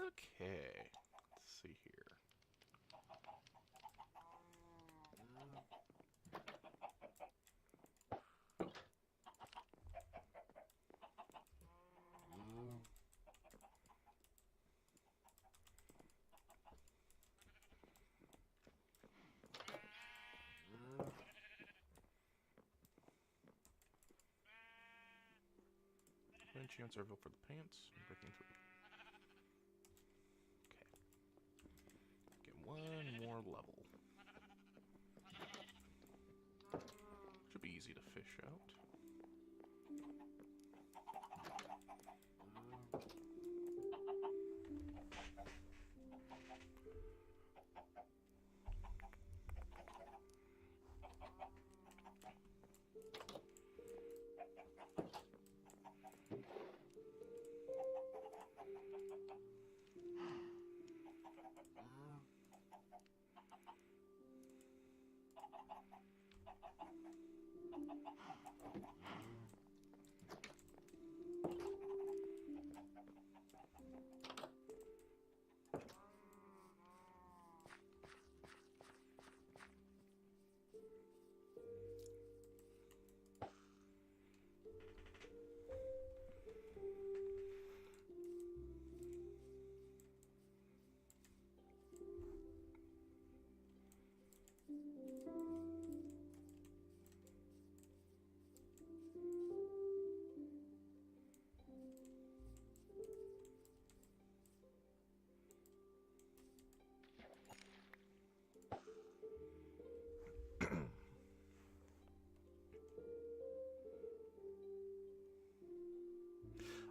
Okay, let's see here. One chance I reveal for the pants. I'm breaking 3. Okay. Get one more level. Should be easy to fish out.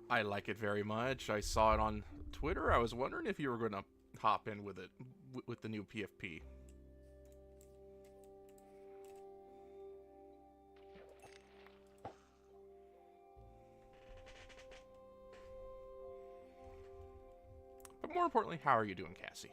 I like it very much. I saw it on Twitter. I was wondering if you were going to hop in with it with the new PFP. But more importantly, how are you doing, Cassie?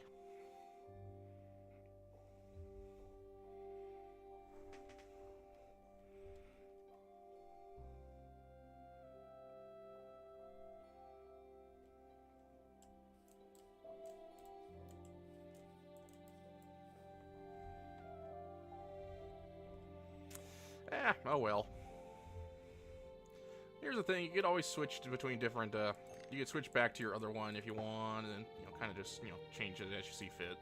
Oh well. Here's the thing, you could always switch between different, you could switch back to your other one if you want, and then, kind of just, change it as you see fit.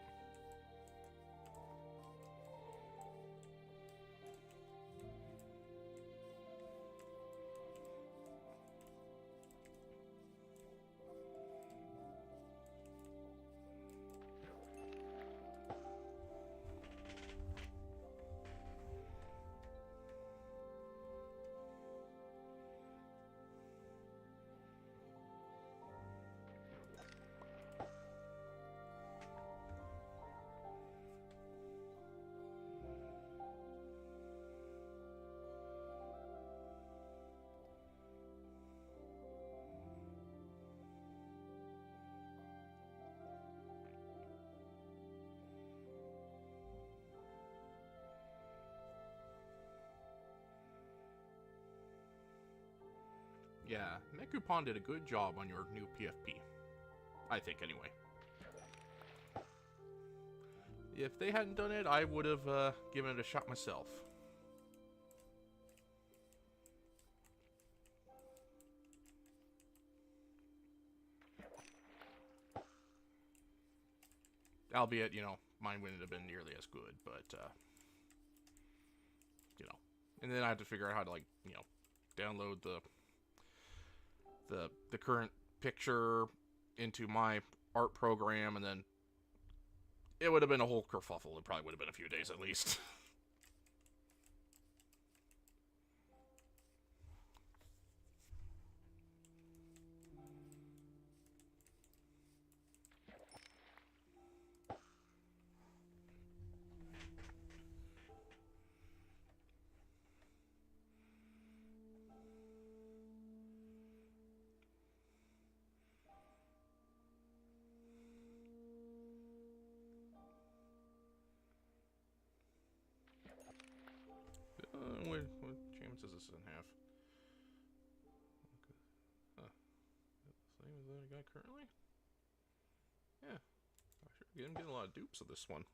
Yeah, Mekupon did a good job on your new PFP. I think, anyway. If they hadn't done it, I would have given it a shot myself. Albeit, mine wouldn't have been nearly as good, but, And then I had to figure out how to, download the current picture into my art program, and then it would have been a whole kerfuffle. It probably would have been a few days at least. What chance does this one have? Okay. Huh. Is that the same as that I got currently? Yeah, I'm getting a lot of dupes of this one.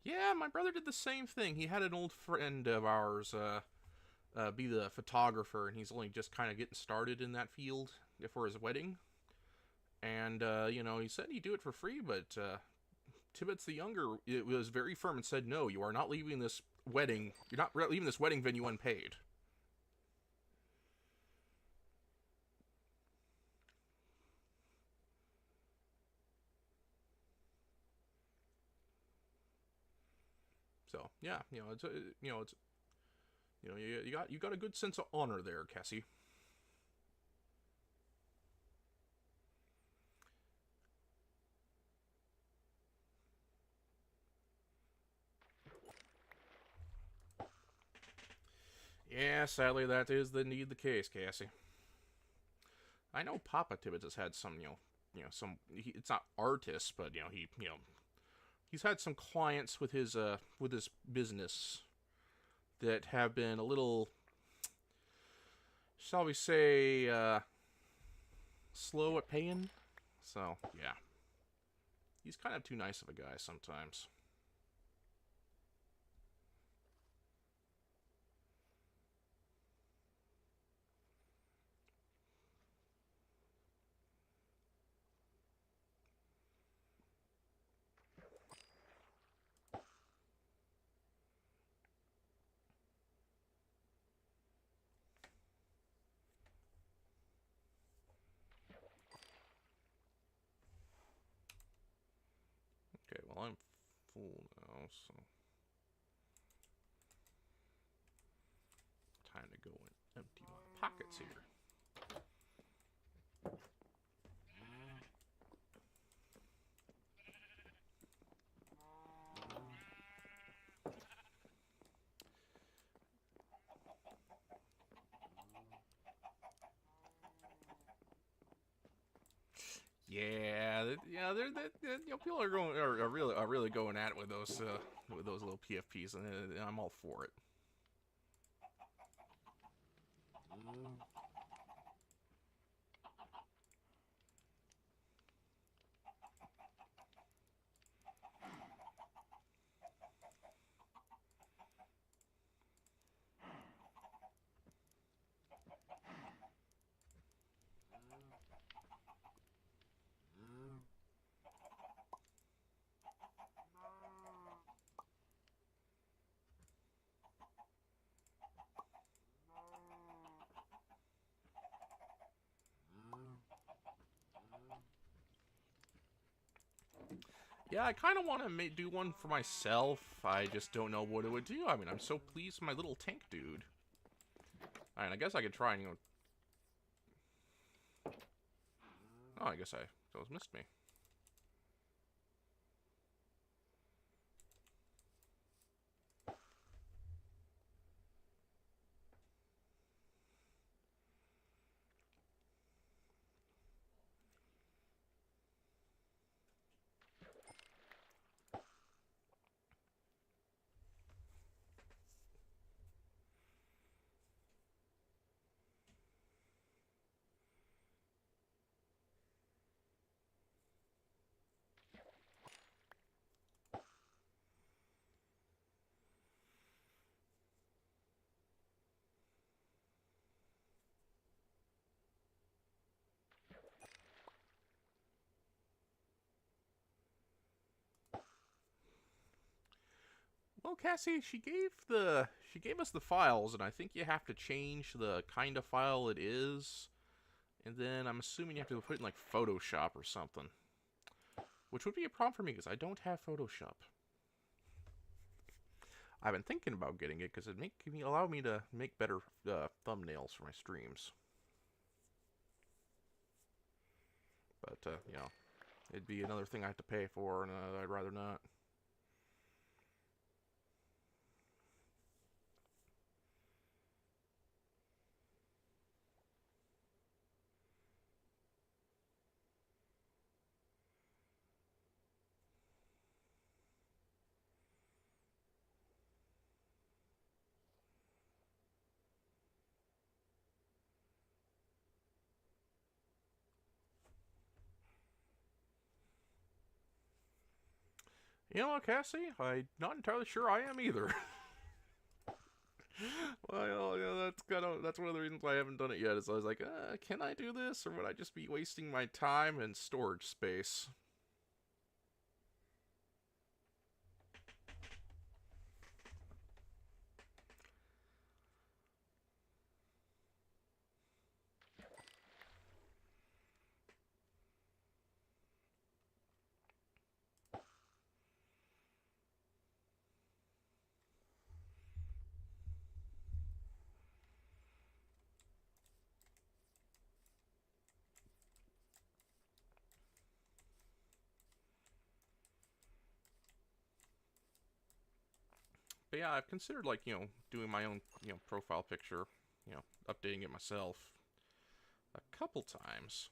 Yeah, my brother did the same thing. He had an old friend of ours be the photographer, and he's only just kind of getting started in that field for his wedding. And you know, he said he'd do it for free, but Tibbetts the Younger it was very firm and said, "No, you are not leaving this wedding. You're not leaving this wedding venue unpaid." So yeah, you got a good sense of honor there, Cassie. Yeah, sadly that is the need the case, Cassie. I know Papa Tibbetts has had some some it's not artists, but he's had some clients with his business that have been a little, shall we say, slow at paying. So yeah, he's kind of too nice of a guy sometimes. Okay, well I'm full now, so time to go and empty my pockets here. Yeah, people are going are really going at it with those little PFPs, and I'm all for it. Yeah, I kind of want to do one for myself. I just don't know what it would do. I mean, I'm so pleased with my little tank dude. Alright, I guess I could try and oh, I guess I those missed me. Well, Cassie, she gave us the files, and I think you have to change the kind of file it is, and then I'm assuming you have to put it in like Photoshop or something, which would be a problem for me because I don't have Photoshop. I've been thinking about getting it because allow me to make better thumbnails for my streams. But it'd be another thing I have to pay for, and I'd rather not. You know what, Cassie? I'm not entirely sure I am either. Well, yeah, that's one of the reasons why I haven't done it yet. Is I was like, can I do this, or would I just be wasting my time and storage space? But yeah, I've considered like doing my own profile picture, updating it myself a couple times.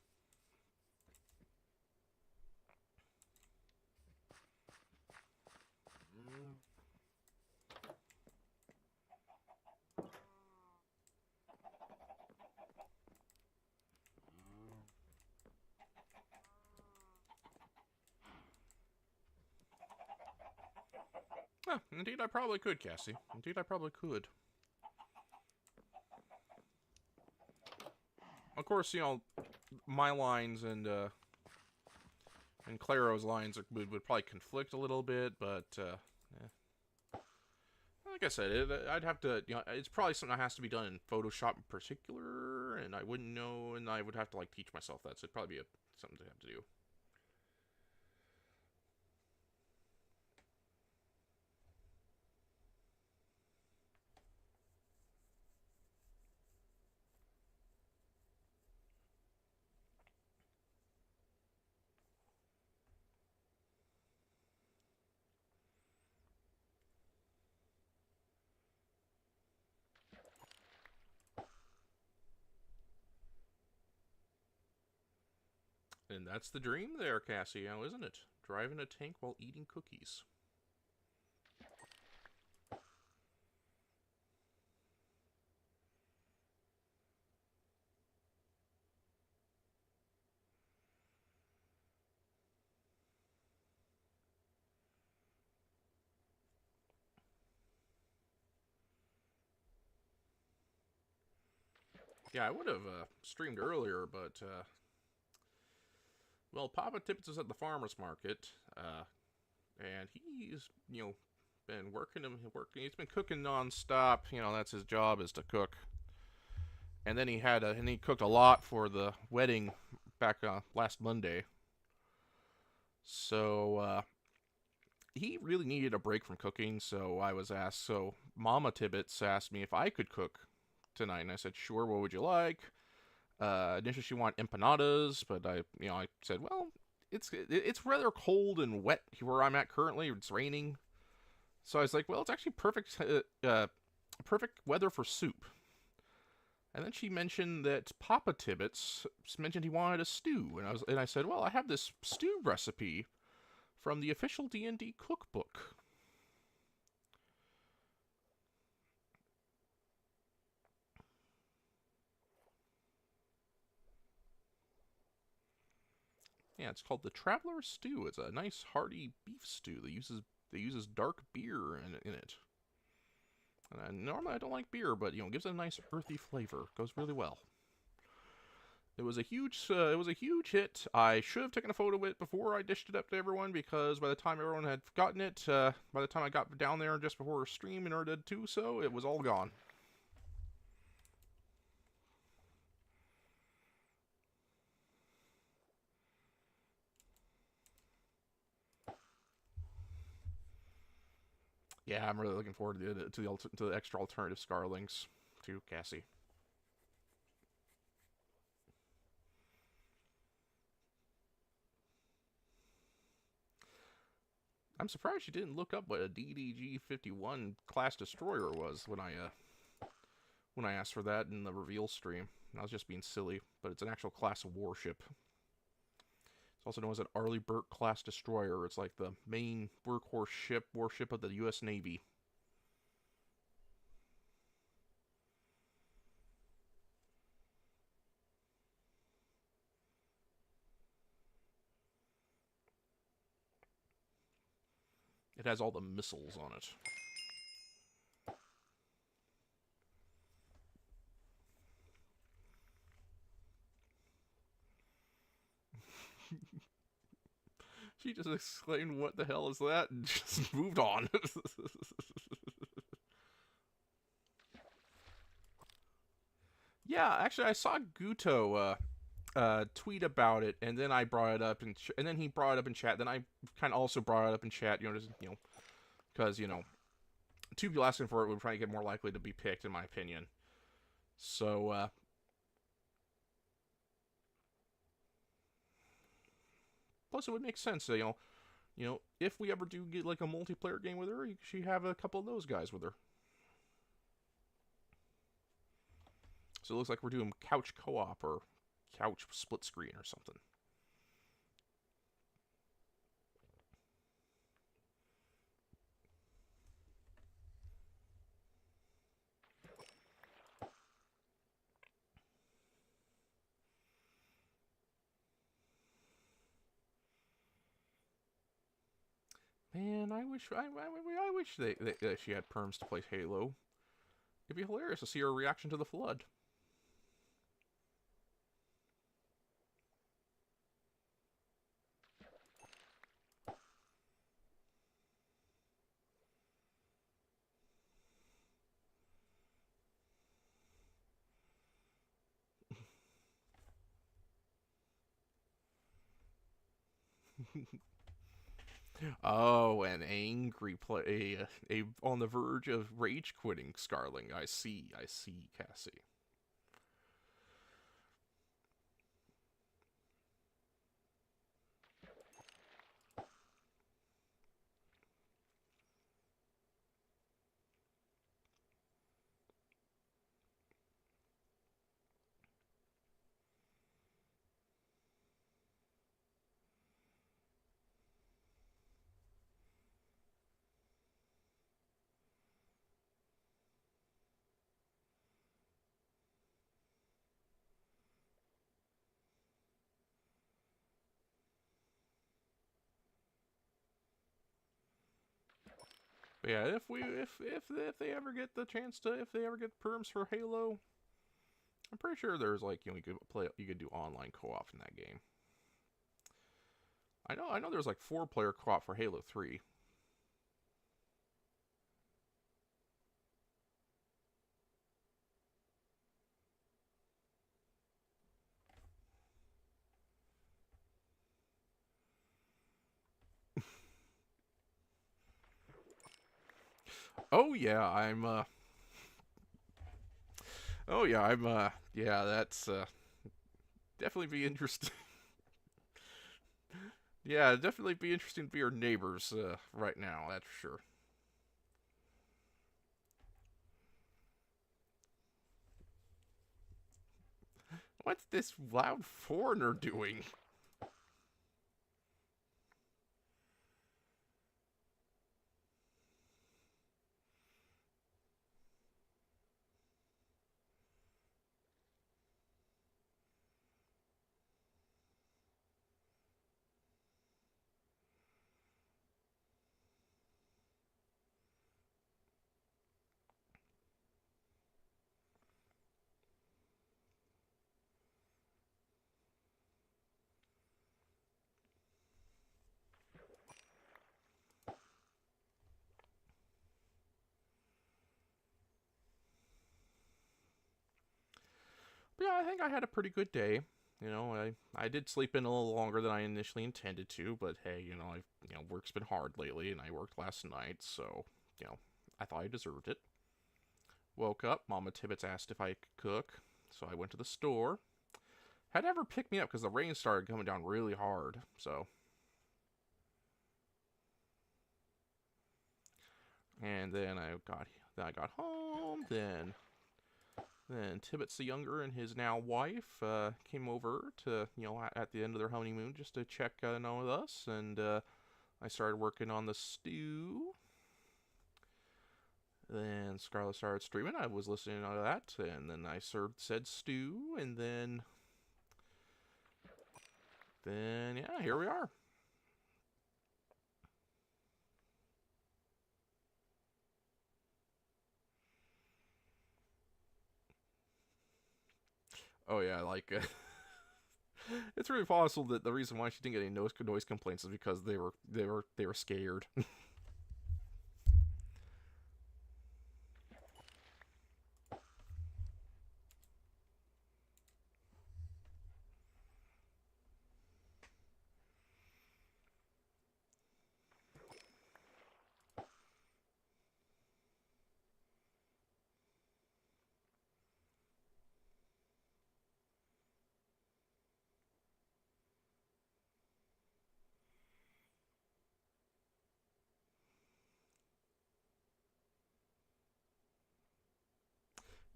Indeed, I probably could, Cassie. Indeed, I probably could. Of course, my lines and Claro's lines would probably conflict a little bit, but like I said, I'd have to, it's probably something that has to be done in Photoshop in particular, and I wouldn't know, and I would have to like teach myself that, so it'd probably be something to have to do. And that's the dream there, Cassie, now isn't it? Driving a tank while eating cookies. Yeah, I would have streamed earlier, but well, Papa Tippets is at the farmers market, and he's been working. He's been cooking nonstop. That's his job, is to cook. And then he cooked a lot for the wedding back last Monday. So he really needed a break from cooking. So I was asked. So Mama Tibbets asked me if I could cook tonight, and I said, "Sure. What would you like?" Initially, she wanted empanadas, but I said, "Well, it's rather cold and wet where I'm at currently. It's raining." So I was like, "Well, it's actually perfect weather for soup." And then she mentioned that Papa Tibbets mentioned he wanted a stew, and I said, "Well, I have this stew recipe from the official D&D cookbook." Yeah, it's called the Traveler's Stew. It's a nice hearty beef stew that uses dark beer in it. And normally I don't like beer, but it gives it a nice earthy flavor. Goes really well. It was a huge hit. I should have taken a photo of it before I dished it up to everyone, because by the time everyone had gotten it, by the time I got down there just before stream in order to do so, it was all gone. Yeah, I'm really looking forward to the extra alternative Scarlings to Cassie. I'm surprised you didn't look up what a DDG-51 class destroyer was when I asked for that in the reveal stream. I was just being silly, but it's an actual class of warship. It's also known as an Arleigh Burke class destroyer. It's like the main workhorse warship of the U.S. Navy. It has all the missiles on it. She just exclaimed, "What the hell is that?" and just moved on. Yeah, actually, I saw Guto tweet about it, and then I brought it up, and then he brought it up in chat. Then I kind of also brought it up in chat, just because two people asking for it would probably get more likely to be picked, in my opinion. So, plus it would make sense, if we ever do get like a multiplayer game with her, she have a couple of those guys with her. So it looks like we're doing couch co-op or couch split screen or something. Man, I wish that she had perms to play Halo. It'd be hilarious to see her reaction to the flood. Oh, an angry play, a on the verge of rage quitting Scarling. I see, Cassie. But yeah, if they ever get the chance to, if they ever get perms for Halo, I'm pretty sure there's like you could do online co-op in that game. I know there's like 4-player co-op for Halo 3. Oh yeah, yeah, that's definitely be interesting. Yeah, definitely be interesting to be your neighbors right now, that's for sure. What's this loud foreigner doing? But yeah, I think I had a pretty good day. I did sleep in a little longer than I initially intended to, but hey, work's been hard lately, and I worked last night, so I thought I deserved it. Woke up, Mama Tibbetts asked if I could cook, so I went to the store. Had to have her pick me up because the rain started coming down really hard, so. And then I got home. Then Tibbetts the younger and his now wife came over to at the end of their honeymoon just to check in on with us, and I started working on the stew. Then Scarlett started streaming. I was listening to that, and then I served said stew, and then yeah, here we are. Oh yeah, like it's really possible that the reason why she didn't get any noise complaints is because they were scared.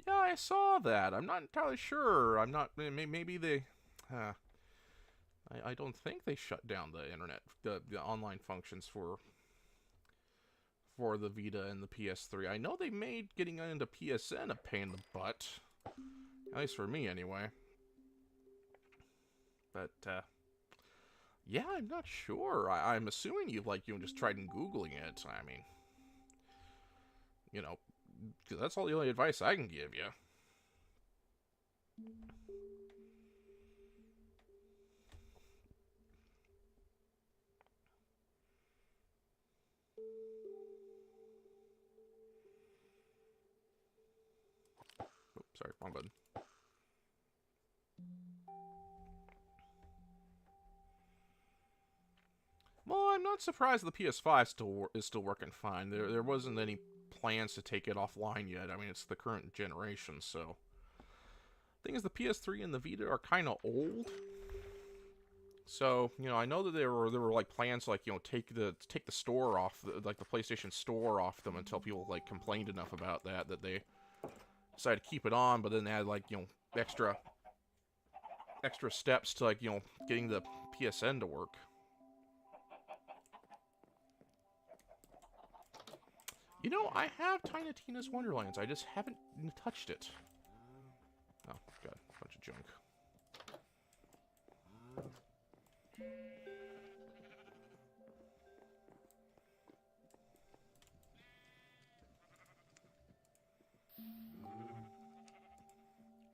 Yeah, I saw that. I'm not entirely sure. I'm not. Maybe they. Uh, I don't think they shut down the internet, the online functions for the Vita and the PS3. I know they made getting into PSN a pain in the butt, at least for me anyway. But yeah, I'm not sure. I'm assuming you've just tried and googling it. I mean, you know, 'cause that's all the only advice I can give you. Oops, sorry, wrong button. Well, I'm not surprised the PS5 is still working fine. There wasn't any plans to take it offline yet. I mean, it's the current generation, so. Thing is, the PS3 and the Vita are kind of old. So, I know that there were like plans to, take the store off, the PlayStation Store off them until people complained enough about that they decided to keep it on, but then they had extra steps to getting the PSN to work. I have Tiny Tina's Wonderlands. I just haven't touched it. Oh, God, a bunch of junk.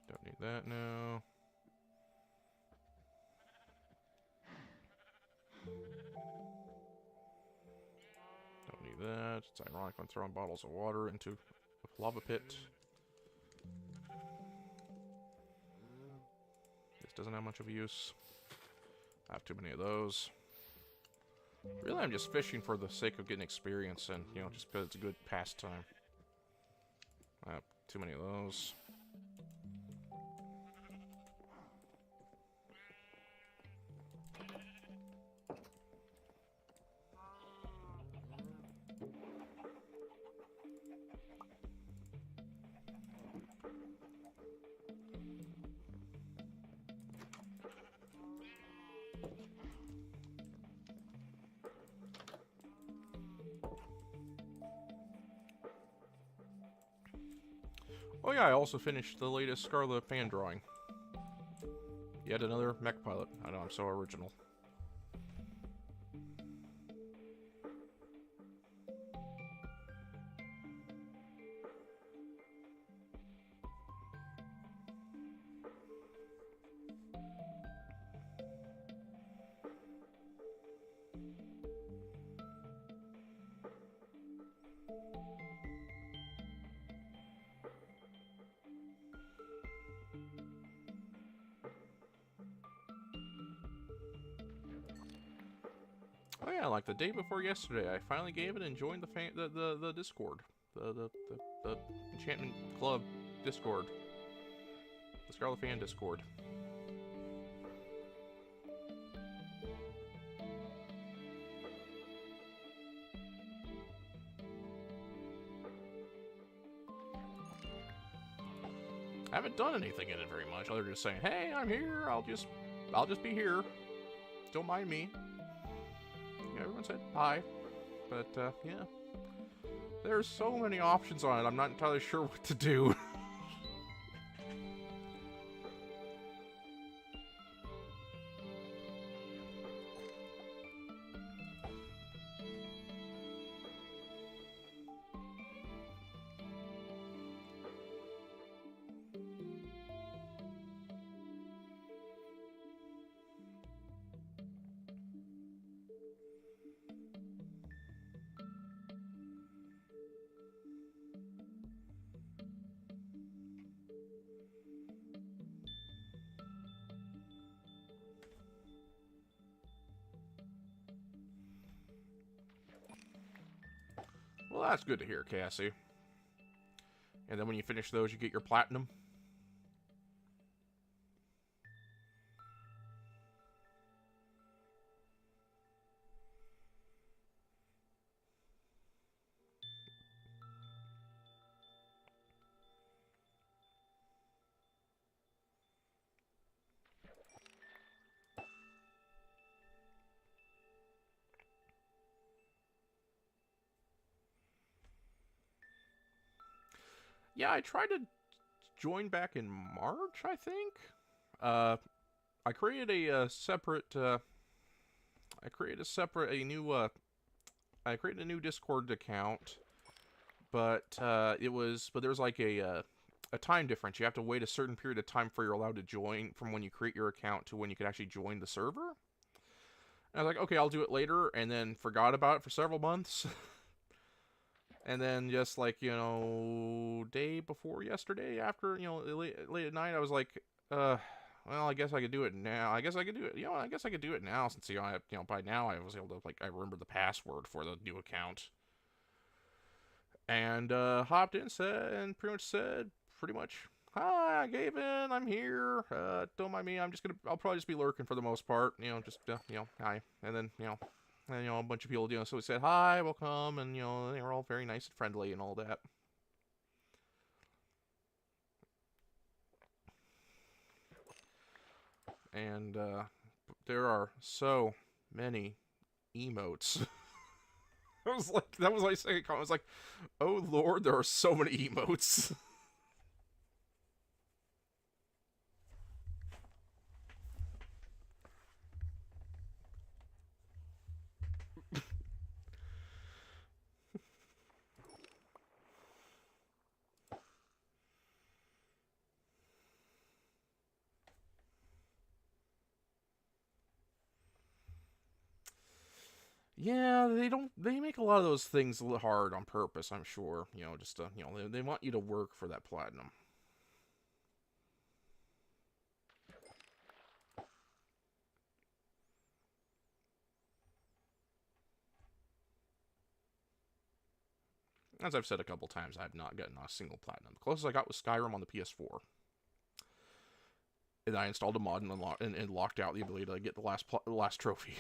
Don't need that now. Don't need that. It's ironic when throwing bottles of water into a lava pit. This doesn't have much of a use. I have too many of those. Really, I'm just fishing for the sake of getting experience and, just because it's a good pastime. I have too many of those. Oh yeah, I also finished the latest Scarlet fan drawing. Yet another mech pilot. I know, I'm so original. Oh yeah, like the day before yesterday, I finally gave it and joined the Discord, the Enchantment Club Discord, the Scarlet Fan Discord. I haven't done anything in it very much, other than just saying, "Hey, I'm here. I'll just be here. Don't mind me." Everyone said hi, but yeah, there's so many options on it. I'm not entirely sure what to do. that's good to hear, Cassie. And then when you finish those, you get your platinum. Yeah, I tried to join back in March, I think. I created a separate. I created a separate a new. I created a new Discord account, but there's like a time difference. You have to wait a certain period of time before you're allowed to join from when you create your account to when you can actually join the server. And I was like, okay, I'll do it later, and then forgot about it for several months. And then just like, day before yesterday, after, late at night, I was like, well, I guess I could do it now. I guess I could do it. I guess I could do it now since, by now I was able to, I remember the password for the new account. And hopped in, and pretty much, hi, I gave in, I'm here. Don't mind me. I'll probably just be lurking for the most part. Hi. And then, and, a bunch of people, so we said, hi, welcome, and, they were all very nice and friendly and all that. And, there are so many emotes. That was my second comment. I was like, oh lord, there are so many emotes. Yeah, they make a lot of those things hard on purpose, I'm sure. Just to, they want you to work for that platinum. As I've said a couple times, I have not gotten a single platinum. The closest I got was Skyrim on the PS4. And I installed a mod and locked out the ability to get the last trophy.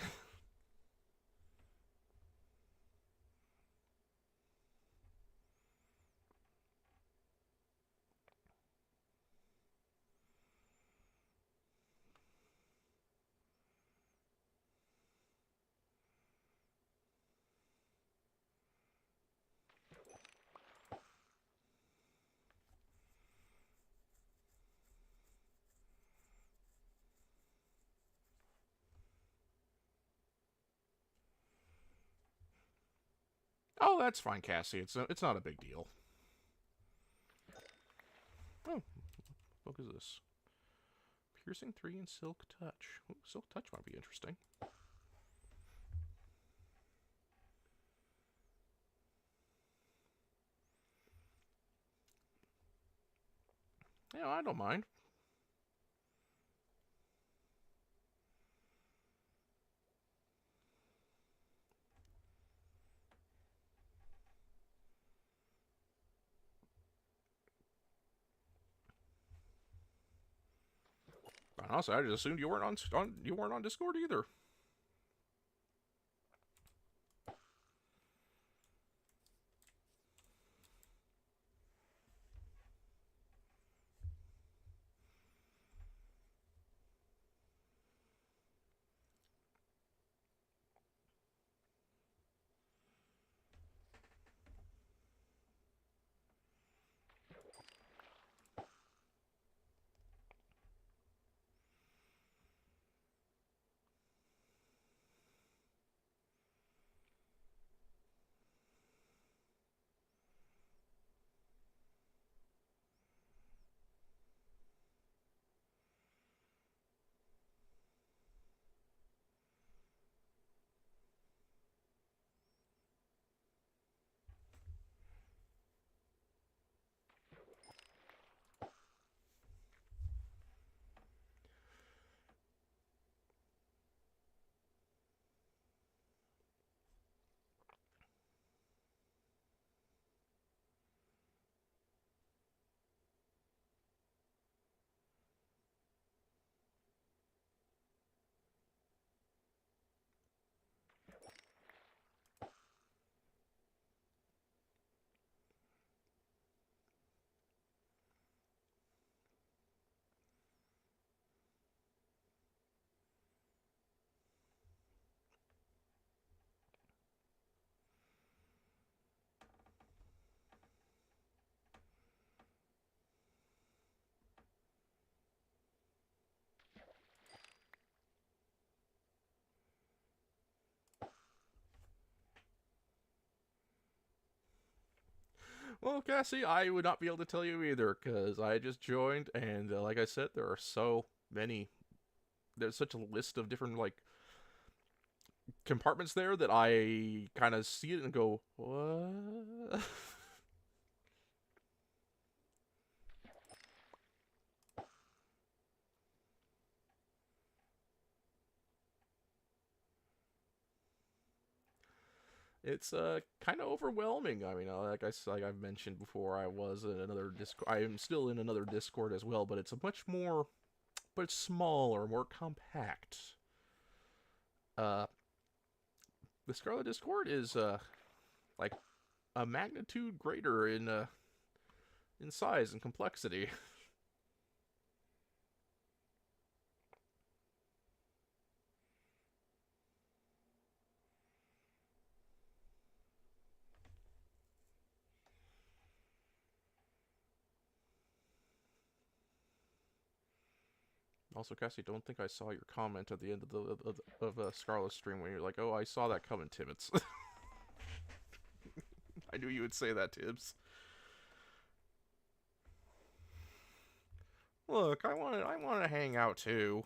Oh, that's fine, Cassie. It's not a big deal. Oh, what book is this? Piercing 3 and Silk Touch. Ooh, Silk Touch might be interesting. Yeah, I don't mind. Honestly, I just assumed you weren't on Discord either. Well, Cassie, I would not be able to tell you either because I just joined, and like I said, there are so many. There's such a list of different like compartments there that I kind of see it and go, what? It's kind of overwhelming. I mean, like I've mentioned before, I was in another Discord. I am still in another Discord as well, but it's a much more, but it's smaller, more compact. Uh, the Scarlet Discord is like a magnitude greater in size and complexity. Also, Cassie, don't think I saw your comment at the end of the Scarlet stream when you're like, "Oh, I saw that coming, Tibbets." I knew you would say that, Tibbs. Look, I want to hang out too.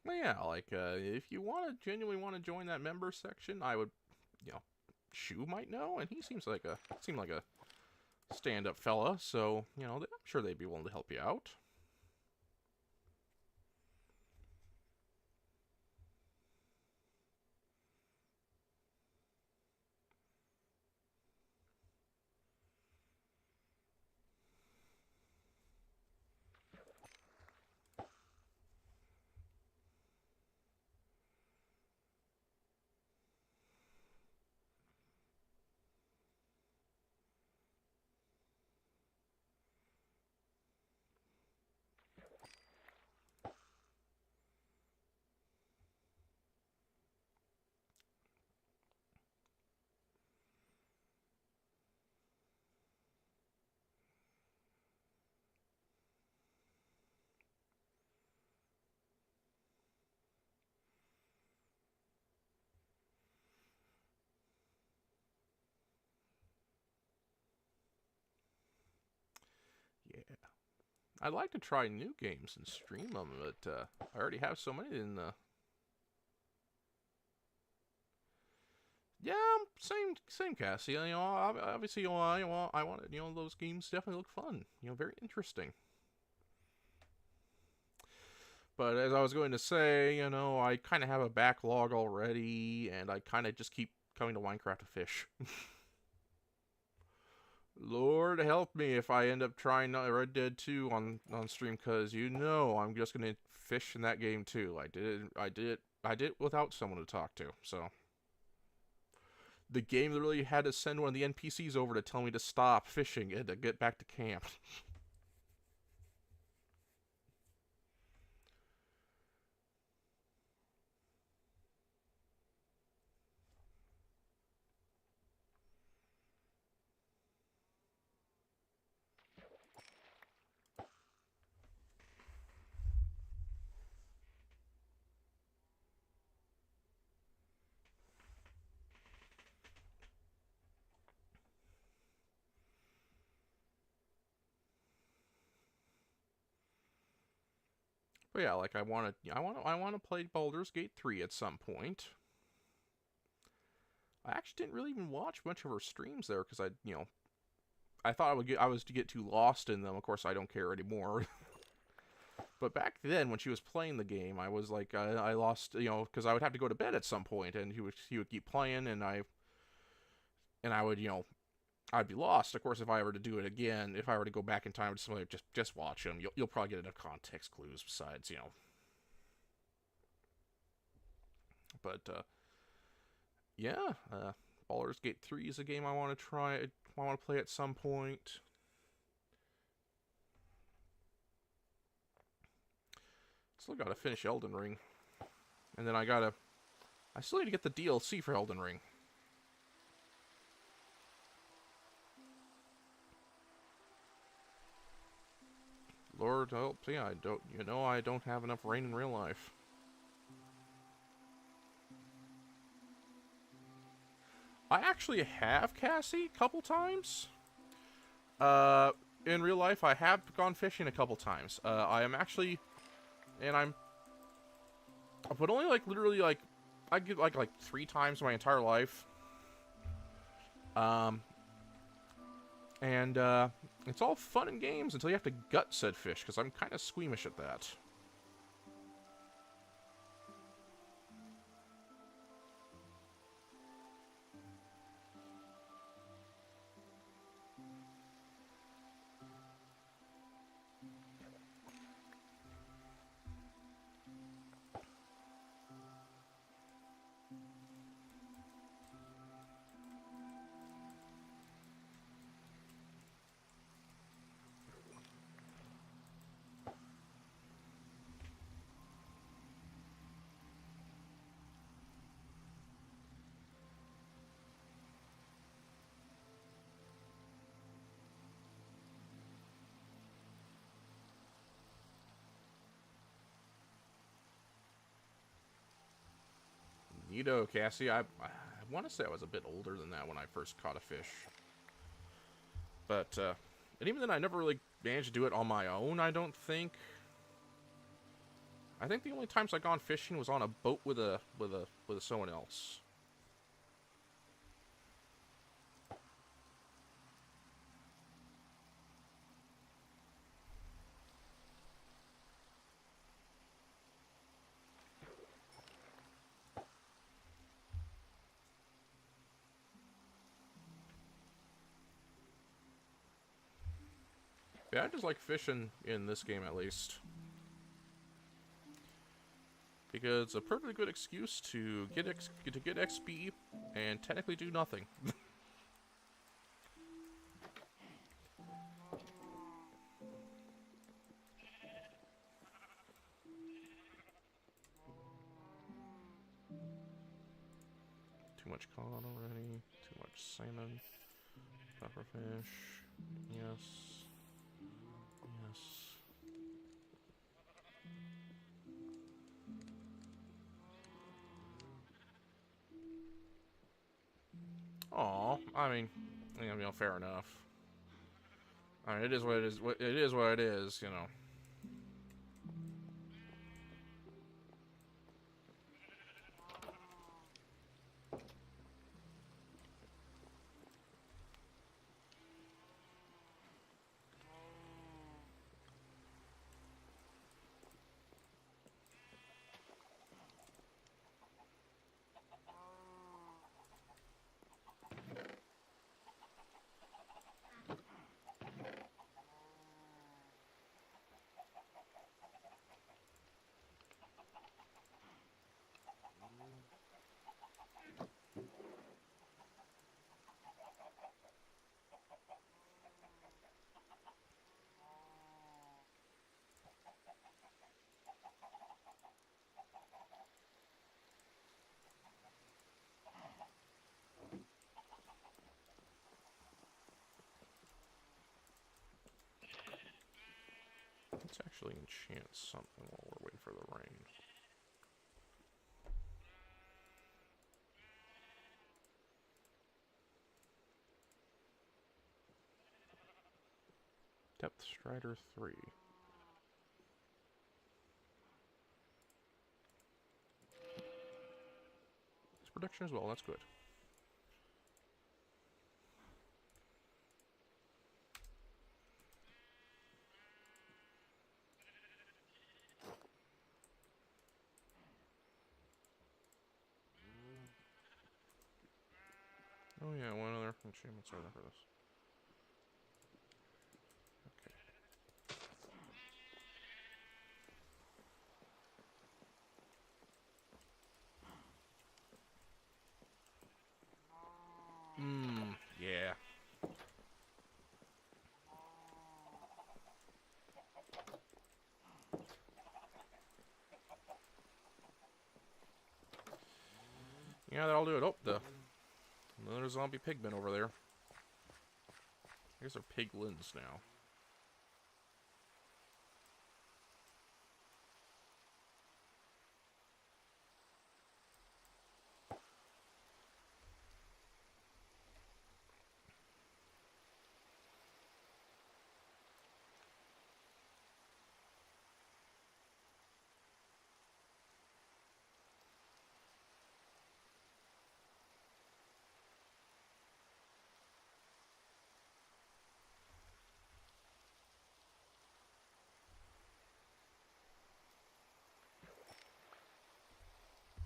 Well, yeah, like if you want to genuinely want to join that member section, I would, you know, Shu might know, and he seemed like a stand-up fella, so I'm sure they'd be willing to help you out. Yeah, I'd like to try new games and stream them, but I already have so many in the. Yeah, same Cassie. Obviously, I want those games definitely look fun. Very interesting. But as I was going to say, I kind of have a backlog already, and I kind of just keep coming to Minecraft to fish. Lord help me if I end up trying Red Dead 2 on stream, because I'm just gonna fish in that game too. I did it without someone to talk to. So the game literally had to send one of the NPCs over to tell me to stop fishing and to get back to camp. But yeah, like I want to play Baldur's Gate 3 at some point. I actually didn't really even watch much of her streams there because I thought I was to get too lost in them. Of course, I don't care anymore. But back then, when she was playing the game, I was like, I lost, you know, because I would have to go to bed at some point, and he would keep playing, and I would, you know, I'd be lost. Of course, if I were to do it again, if I were to go back in time, I'd just watch him. You'll probably get enough context clues besides, you know. But yeah, Baldur's Gate 3 is a game I want to try. I want to play at some point. Still gotta finish Elden Ring, and then I still need to get the DLC for Elden Ring. Lord help me, I don't have enough rain in real life. I actually have, Cassie, a couple times. In real life, I have gone fishing a couple times. I am actually, but only like literally like, I get like 3 times my entire life. And it's all fun and games until you have to gut said fish, because I'm kind of squeamish at that. Neato, Cassie. I want to say I was a bit older than that when I first caught a fish. But, and even then, I never really managed to do it on my own, I don't think. I think the only times I gone fishing was on a boat with someone else. Yeah, I just like fishing in this game, at least. Because it's a perfectly good excuse to get XP and technically do nothing. Too much cod already. Too much salmon. Pufferfish. Yes. Yes. Aw, I mean, you know, fair enough. I mean, it is what it is. It is what it is, you know. Let's actually enchant something while we're waiting for the rain. Depth Strider 3. It's production as well, that's good. Oh yeah, one other achievements are there for this. Yeah. Yeah, that'll do it. Oh, another zombie pigman over there. I guess they're piglins now.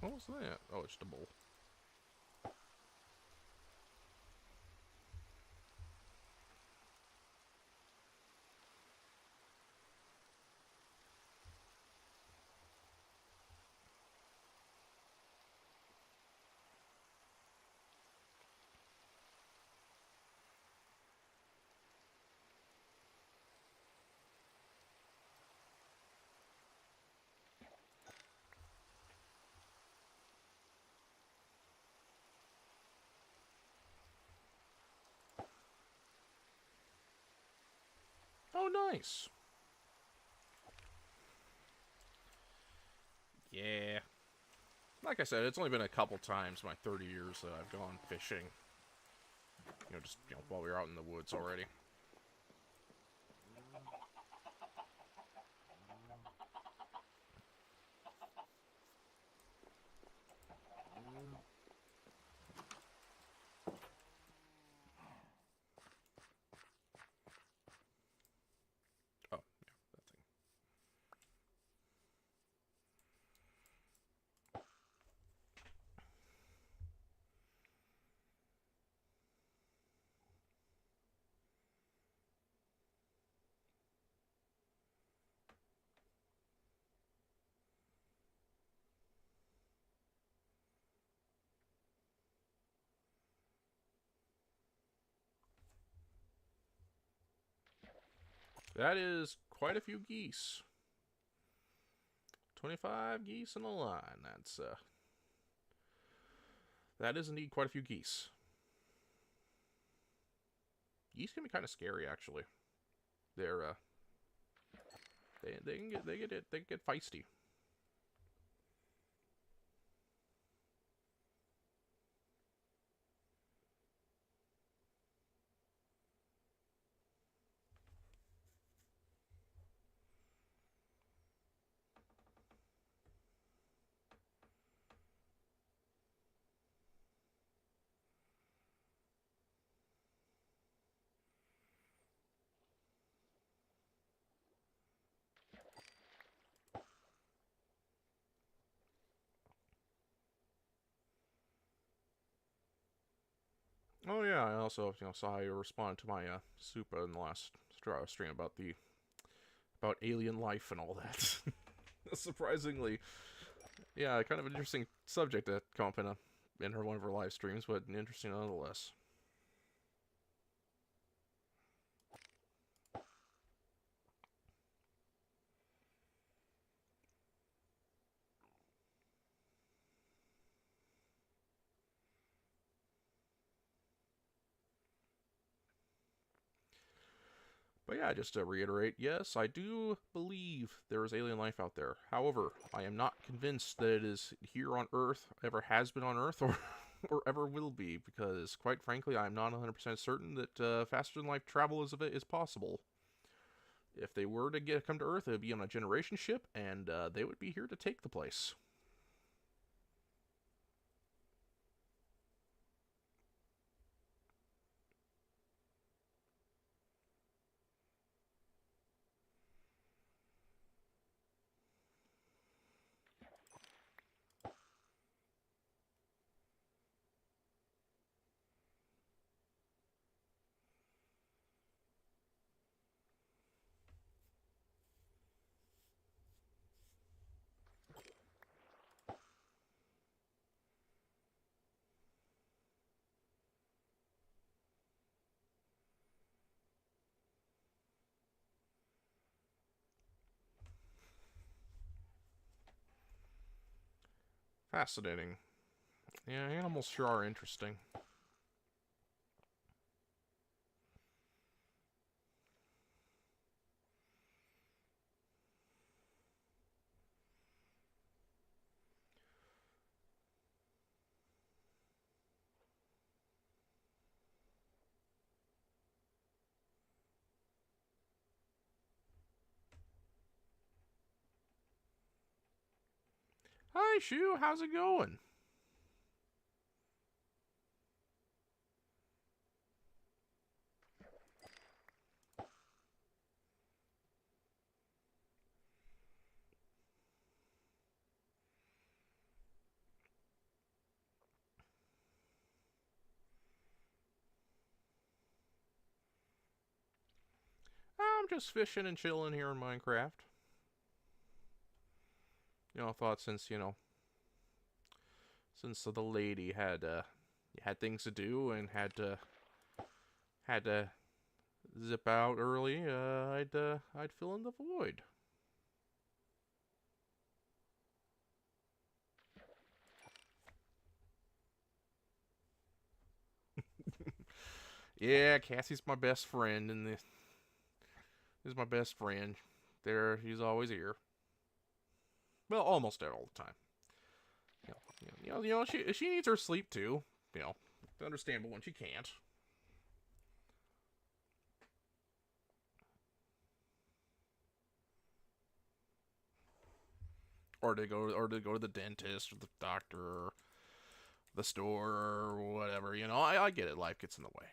What was that? Oh, it's the bull. Oh, nice. Yeah. Like I said, it's only been a couple times in my 30 years that I've gone fishing. You know, just while we were out in the woods already. Oh, yeah, that thing. That is quite a few geese. 25 geese in a line. That is indeed quite a few geese. Geese can be kind of scary, actually. They're they get feisty. Oh yeah, I also saw how you responded to my Supa in the last stream about alien life and all that. Surprisingly, yeah, kind of an interesting subject to come up in one of her live streams, but interesting nonetheless. But yeah, just to reiterate, yes, I do believe there is alien life out there. However, I am not convinced that it is here on Earth, ever has been on Earth, or or ever will be, because quite frankly, I am not 100% certain that faster than light travel is possible. If they were to come to Earth, it would be on a generation ship, and they would be here to take the place. Fascinating. Yeah, animals sure are interesting. Hi, Shu. How's it going? I'm just fishing and chilling here in Minecraft. I thought since the lady had things to do and had to zip out early, I'd fill in the void. Yeah, Cassie's my best friend, and this is my best friend. She's always here. Well, almost there all the time. She needs her sleep too. You know, understandable when she can't. Or to go to the dentist or the doctor or the store or whatever. I get it. Life gets in the way.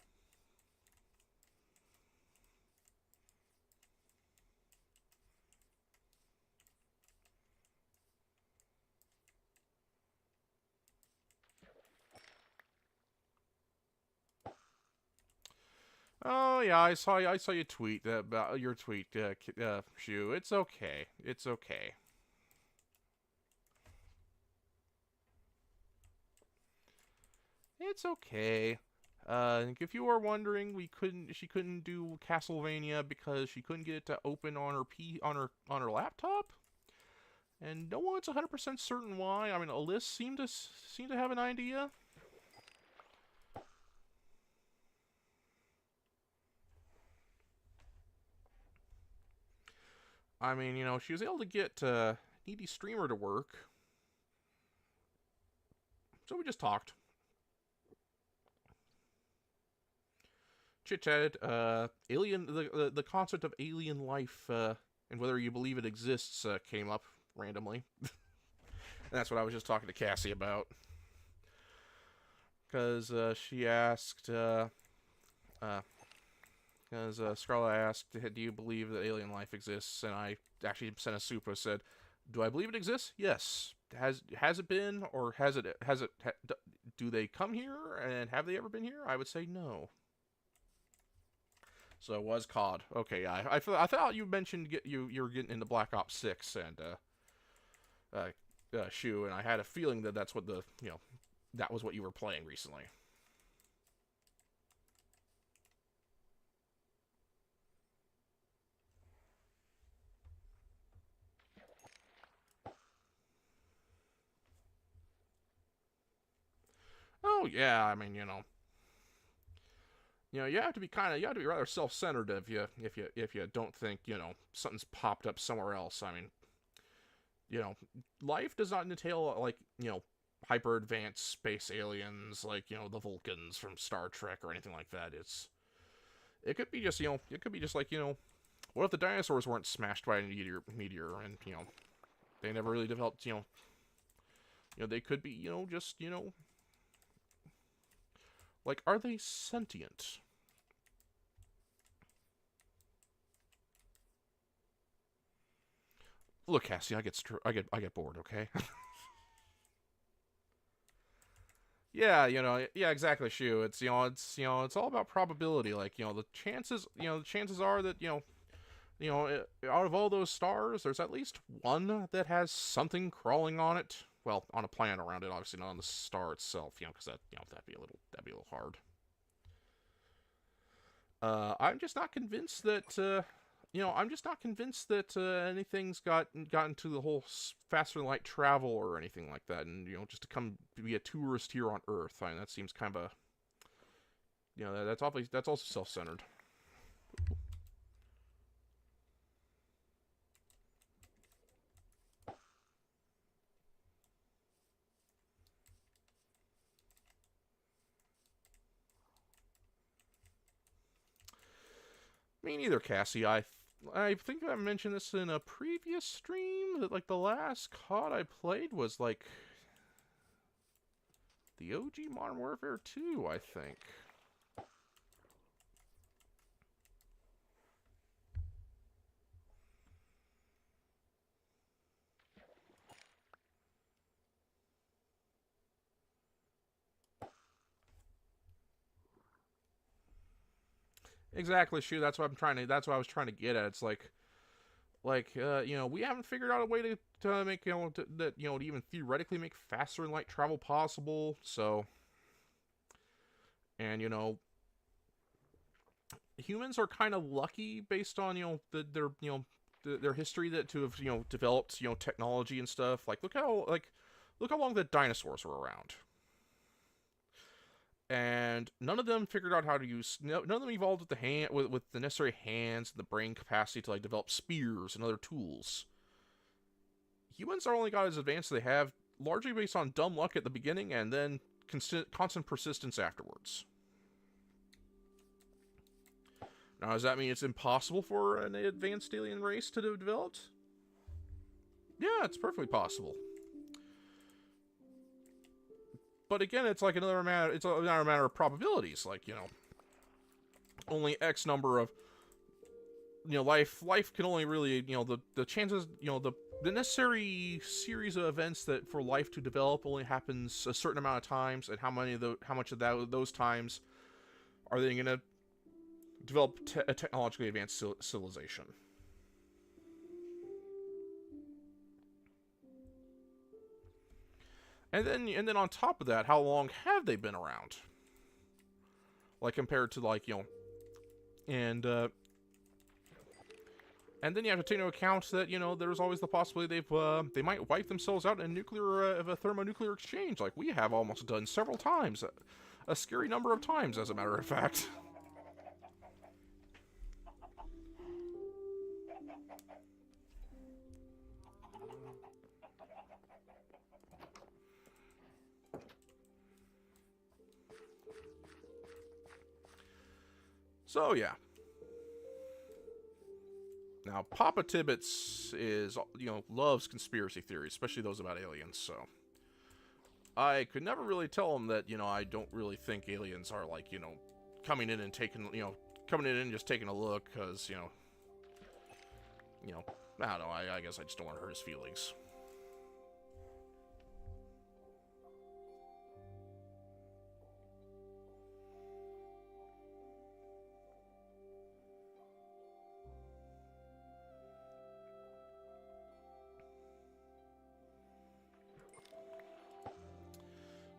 Oh yeah, I saw you tweet about your tweet, Shu. It's okay. It's okay. It's okay. If you are wondering, she couldn't do Castlevania because she couldn't get it to open on her laptop, and no one's 100% certain why. I mean, Alyss seemed to have an idea. I mean, she was able to get Needy Streamer to work, so we just talked, chit chatted. The concept of alien life and whether you believe it exists came up randomly. That's what I was just talking to Cassie about. Because she asked, because Scarlet asked, "Do you believe that alien life exists?" And I actually sent a super said, "Do I believe it exists? Yes. Has it been, or do they come here, and have they ever been here? I would say no." So it was COD. Okay, yeah. I thought you mentioned you were getting into Black Ops 6 and Shu, and I had a feeling that that's what that was what you were playing recently. Oh yeah, I mean you have to be rather self-centered if you don't think something's popped up somewhere else. I mean, you know, life does not entail like hyper advanced space aliens like the Vulcans from Star Trek or anything like that. It could be just it could be just like what if the dinosaurs weren't smashed by a meteor and they never really developed they could be just like, are they sentient? Look, Cassie, I get bored. Okay. Yeah, yeah, exactly, Shu. It's all about probability. Like, the chances are that out of all those stars, there's at least one that has something crawling on it. Well, on a planet around it, obviously not on the star itself. Because that'd be a little hard. I'm just not convinced that I'm just not convinced that anything's gotten to the whole faster than light travel or anything like that, and just to come to be a tourist here on Earth. I mean, that seems kind of a, that's also self-centered. Me neither, Cassie. I think I mentioned this in a previous stream that like the last COD I played was like the OG Modern Warfare 2, I think. Exactly, Shu. That's what I'm trying to. That's what I was trying to get at. It's we haven't figured out a way to make to even theoretically make faster than light travel possible. So, and humans are kind of lucky based on their history that to have developed technology and stuff. Look how long the dinosaurs were around. And none of them figured out how to use. None of them evolved with with the necessary hands and the brain capacity to like develop spears and other tools. Humans are only got as advanced as they have, largely based on dumb luck at the beginning and then constant persistence afterwards. Now, does that mean it's impossible for an advanced alien race to have developed? Yeah, it's perfectly possible. But again, it's like another matter. It's another matter of probabilities. Like only X number of life can only really the chances the necessary series of events that for life to develop only happens a certain amount of times, and how much of those times are they going to develop a technologically advanced civilization? And then on top of that, how long have they been around? Like compared to and then you have to take into account that there's always the possibility they might wipe themselves out in a thermonuclear exchange, like we have almost done several times, a scary number of times, as a matter of fact. So yeah. Now, Papa Tibbets loves conspiracy theories, especially those about aliens, so I could never really tell him that, I don't really think aliens are coming in and just taking a look, because, I don't know, I guess I just don't want to hurt his feelings.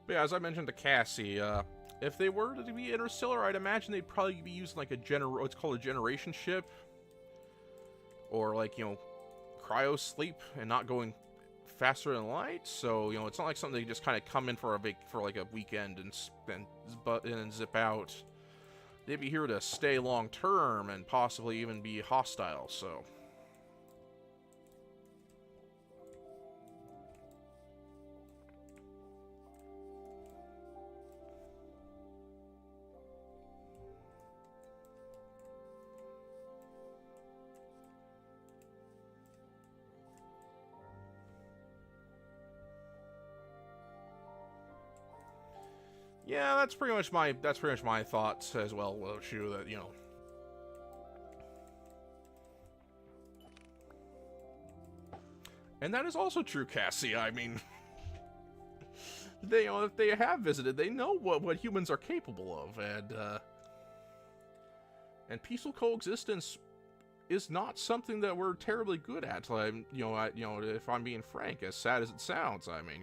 But yeah, as I mentioned to Cassie, if they were to be interstellar, I'd imagine they'd probably be using like what's called a generation ship, or cryo sleep, and not going faster than light. So it's not like something they just kind of come in for a weekend and zip out. They'd be here to stay long term and possibly even be hostile. So. Yeah, that's pretty much my thoughts as well, Shu, that And that is also true, Cassie. I mean, if they have visited, they know what humans are capable of, and peaceful coexistence is not something that we're terribly good at. If I'm being frank, as sad as it sounds, I mean,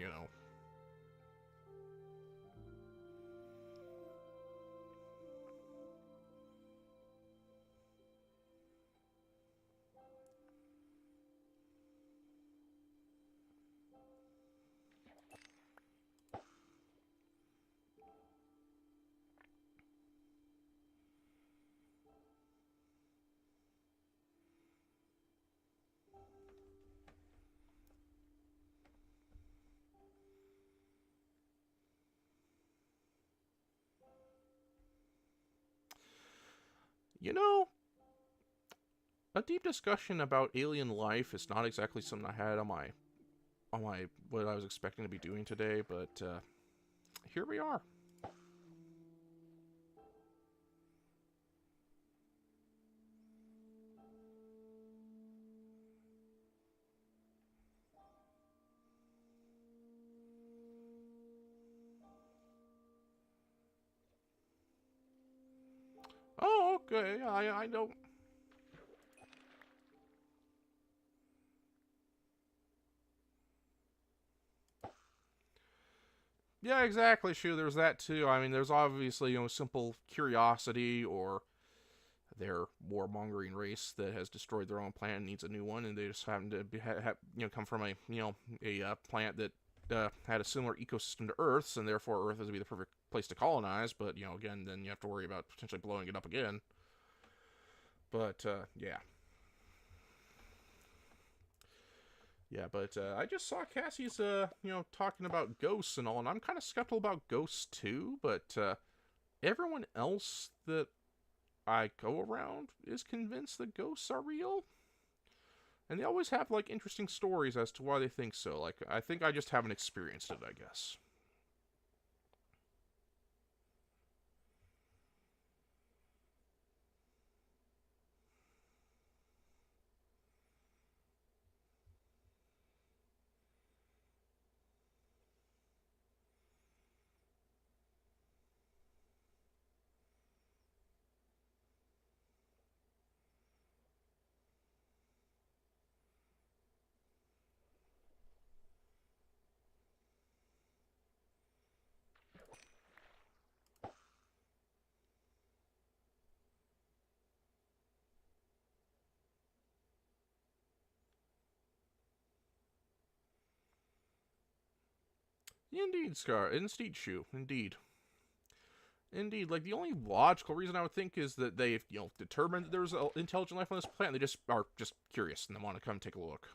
You know, a deep discussion about alien life is not exactly something I had on my what I was expecting to be doing today, but here we are. Oh, okay. I don't. Yeah, exactly. Sure, there's that too. I mean, there's obviously simple curiosity, or their warmongering race that has destroyed their own planet and needs a new one, and they just happen to come from a planet that had a similar ecosystem to Earth's, and therefore Earth would be the perfect place to colonize. But again, then you have to worry about potentially blowing it up again. But yeah. Yeah, but I just saw Cassie's, talking about ghosts and all, and I'm kind of skeptical about ghosts too. But everyone else that I go around is convinced that ghosts are real, and they always have like interesting stories as to why they think so. Like, I think I just haven't experienced it, I guess. Indeed, Scar. Indeed, Shu. Indeed. Indeed, like the only logical reason I would think is that they've determined that there's intelligent life on this planet. They just are just curious and they want to come take a look.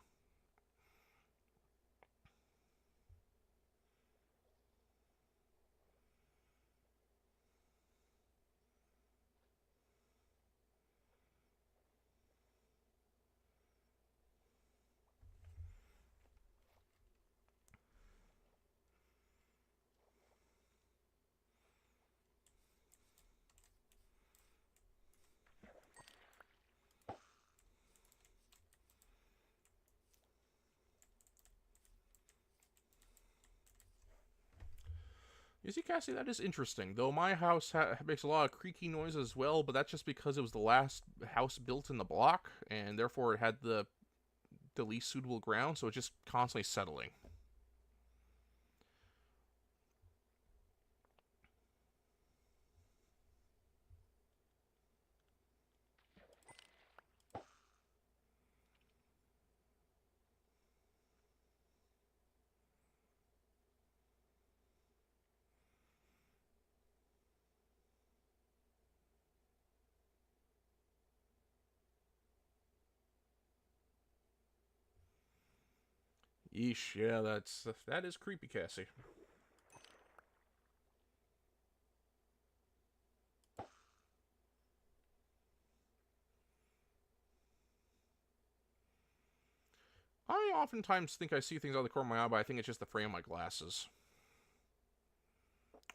You see, Cassie, that is interesting. Though my house makes a lot of creaky noise as well, but that's just because it was the last house built in the block, and therefore it had the least suitable ground, so it's just constantly settling. Yeesh, yeah, that is creepy, Cassie. I oftentimes think I see things out of the corner of my eye, but I think it's just the frame of my glasses,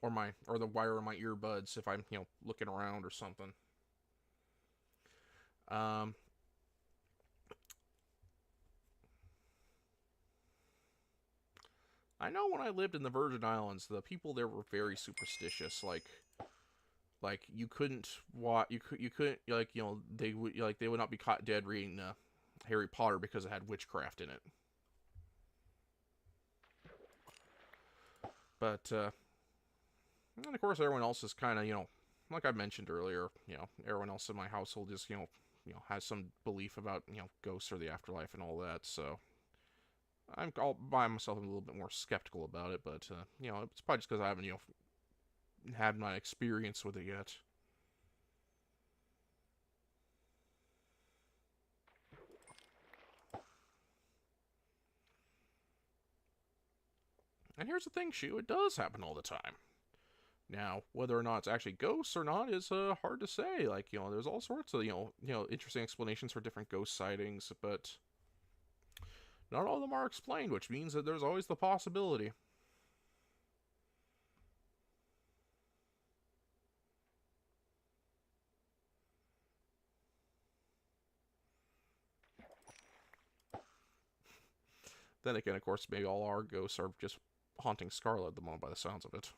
or the wire in my earbuds if I'm looking around or something. Um, I know when I lived in the Virgin Islands, the people there were very superstitious. Like you couldn't watch, you couldn't they would not be caught dead reading Harry Potter because it had witchcraft in it. But and of course everyone else is kind of like I mentioned earlier, everyone else in my household is has some belief about ghosts or the afterlife and all that. So I'll by myself a little bit more skeptical about it, but it's probably just because I haven't had my experience with it yet. And here's the thing, Shu, it does happen all the time. Now, whether or not it's actually ghosts or not is hard to say. Like, there's all sorts of interesting explanations for different ghost sightings, but not all of them are explained, which means that there's always the possibility. Then again, of course, maybe all our ghosts are just haunting Scarlet at the moment by the sounds of it.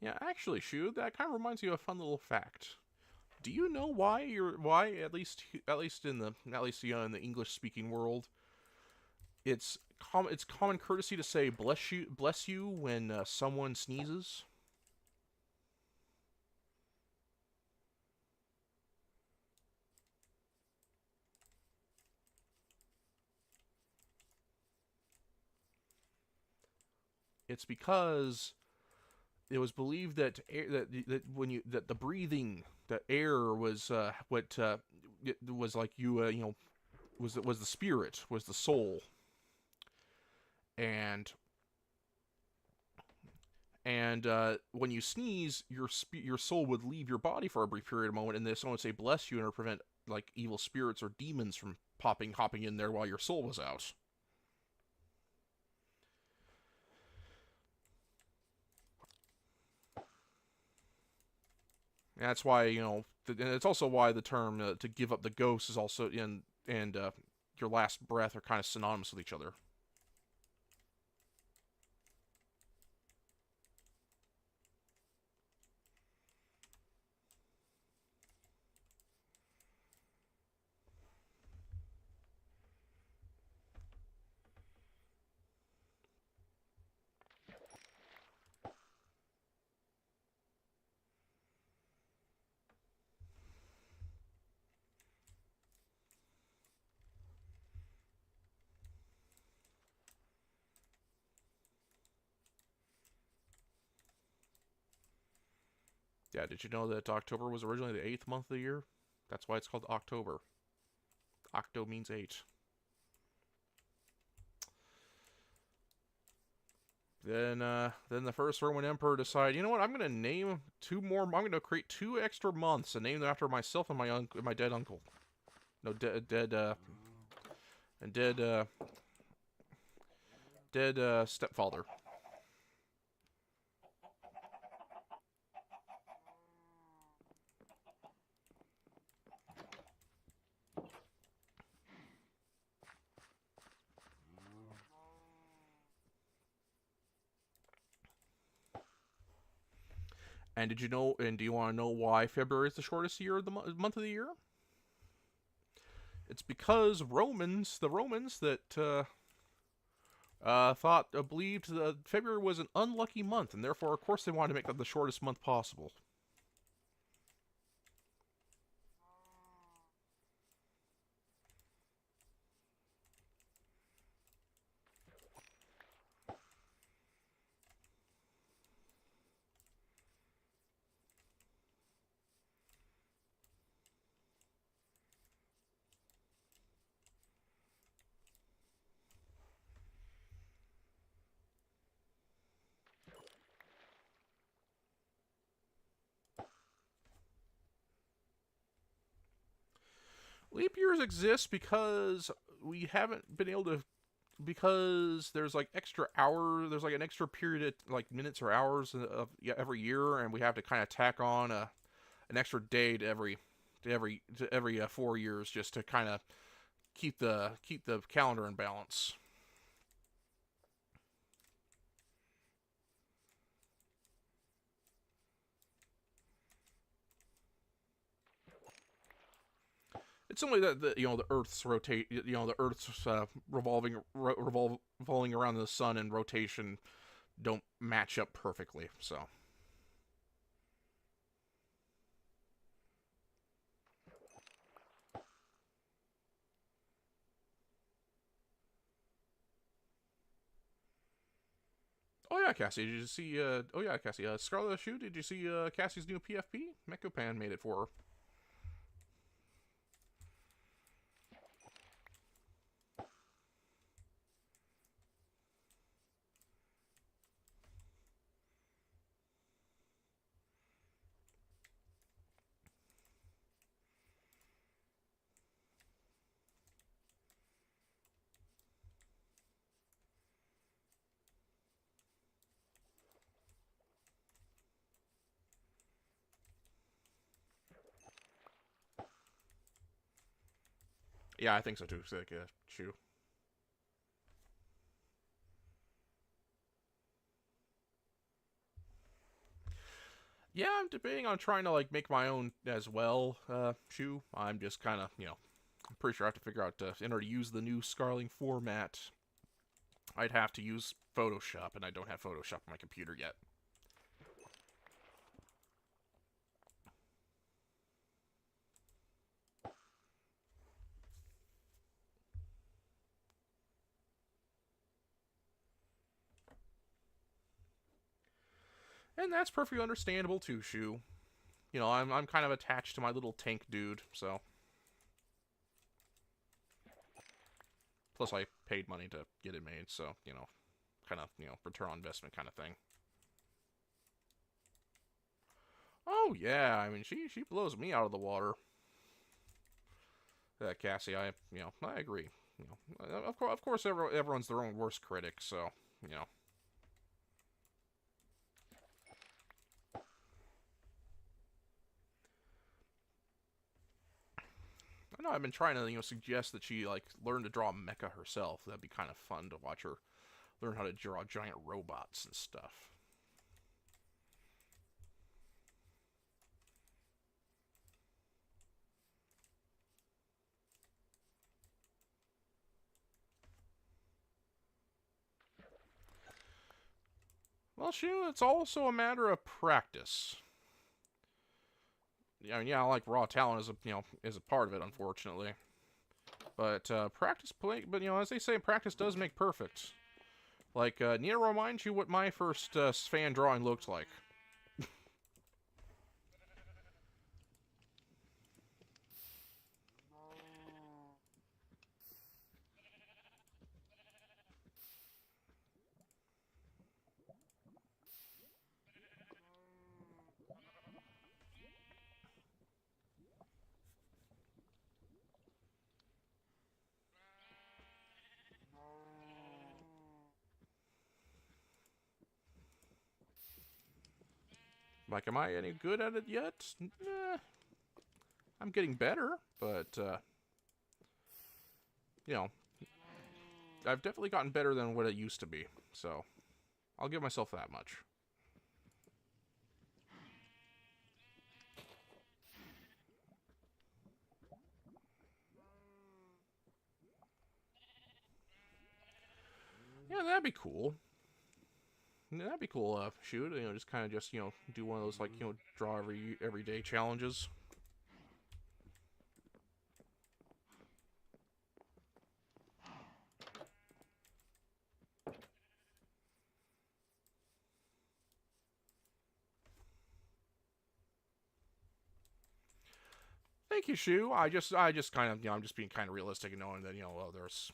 Yeah, actually, Shu, that kind of reminds me of a fun little fact. Do you know why in the English speaking world, it's common courtesy to say bless you when someone sneezes? It's because it was believed that that the breathing, that air was what it was like was the spirit, was the soul, and when you sneeze, your soul would leave your body for a brief period of moment, and then someone would say bless you and prevent like evil spirits or demons from hopping in there while your soul was out. And that's why and it's also why the term to give up the ghost is also in and your last breath are kind of synonymous with each other. Yeah, did you know that October was originally the eighth month of the year? That's why it's called October. Octo means eight. Then the first Roman emperor decided, you know what? I'm gonna name two more. I'm gonna create two extra months and name them after myself and my dead uncle. No, and dead stepfather. And did you know? And do you want to know why February is the shortest year of the month of the year? It's because the Romans that believed that February was an unlucky month, and therefore, of course, they wanted to make that the shortest month possible. Leap years exist because we haven't been able to because there's like extra hour there's like an extra period of like minutes or hours of every year, and we have to kind of tack on an extra day to every 4 years just to kind of keep the calendar in balance. it's only that the Earth's rotate, the Earth's revolving around the sun and rotation don't match up perfectly. So. Oh yeah, Cassie. Did you see? Oh yeah, Cassie. Scarlet Shoe. Did you see Cassie's new PFP? Mekopan made it for her. Yeah, I think so too. Sick Shoe. Yeah, I'm debating on trying to like make my own as well. Shoe. I'm just kind of I'm pretty sure I have to figure out in order to use the new Scarling format, I'd have to use Photoshop, and I don't have Photoshop on my computer yet. And that's perfectly understandable too, Shoe. I'm kind of attached to my little tank dude, so. Plus, I paid money to get it made, so, kind of, return on investment kind of thing. Oh, yeah, I mean, she blows me out of the water. Cassie, I agree. Of course, everyone's their own worst critic, so, I know I've been trying to, suggest that she, like, learn to draw mecha herself. That'd be kind of fun to watch her learn how to draw giant robots and stuff. Well, shoot, it's also a matter of practice. I mean, yeah, like raw talent is a part of it, unfortunately. But practice play. But as they say, practice does make perfect. Like, need to remind you what my first fan drawing looked like. Like, am I any good at it yet? I'm getting better, but, I've definitely gotten better than what it used to be, so I'll give myself that much. Yeah, that'd be cool. That'd be cool. Shoot, just kind of do one of those like draw everyday challenges. Thank you, Shu. I just kind of I'm just being kind of realistic and knowing that well, there's.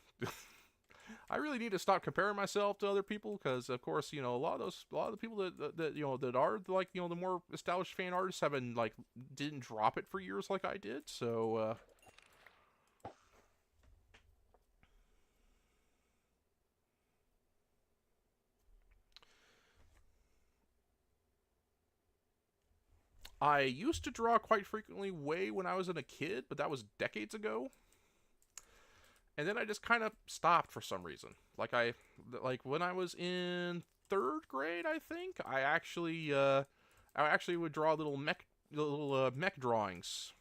I really need to stop comparing myself to other people because, of course, a lot of the people that are like the more established fan artists have been like didn't drop it for years like I did. So. I used to draw quite frequently way when I was a kid, but that was decades ago. And then I just kind of stopped for some reason. Like when I was in third grade, I think I actually would draw little mech drawings,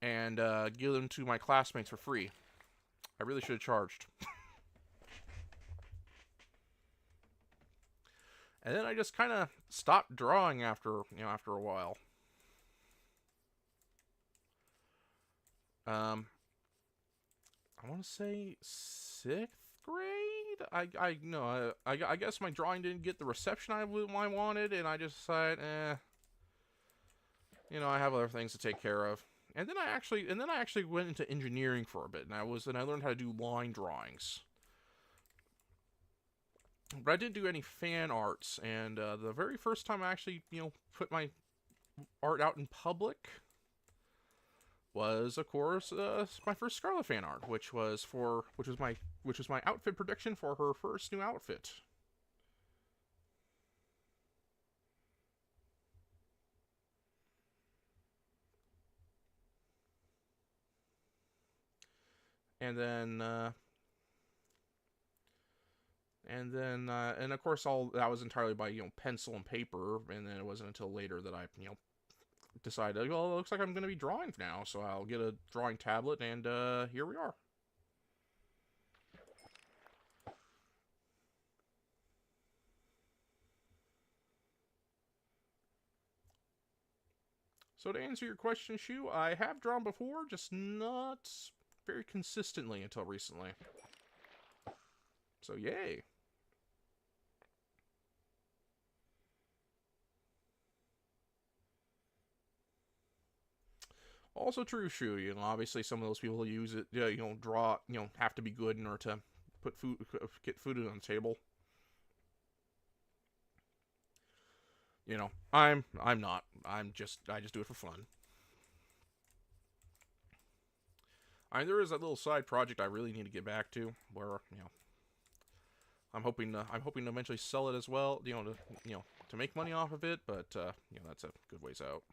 and give them to my classmates for free. I really should have charged. And then I just kind of stopped drawing after a while. I want to say 6th grade. I guess my drawing didn't get the reception I wanted, and I just decided, I have other things to take care of. And then I actually went into engineering for a bit, and I learned how to do line drawings. But I didn't do any fan arts, and the very first time I actually, put my art out in public was, of course, my first Scarlet fan art, which was my outfit prediction for her first new outfit. And of course, all that was entirely by pencil and paper. And then it wasn't until later that I decided, well, it looks like I'm going to be drawing now, so I'll get a drawing tablet, and here we are. So to answer your question, Shu, I have drawn before, just not very consistently until recently. So yay. Also true, Shu. Obviously some of those people who use it, draw, have to be good in order to get food on the table. I'm not. I just do it for fun. There is that little side project I really need to get back to, where I'm hoping to eventually sell it as well, to make money off of it, but that's a good ways out.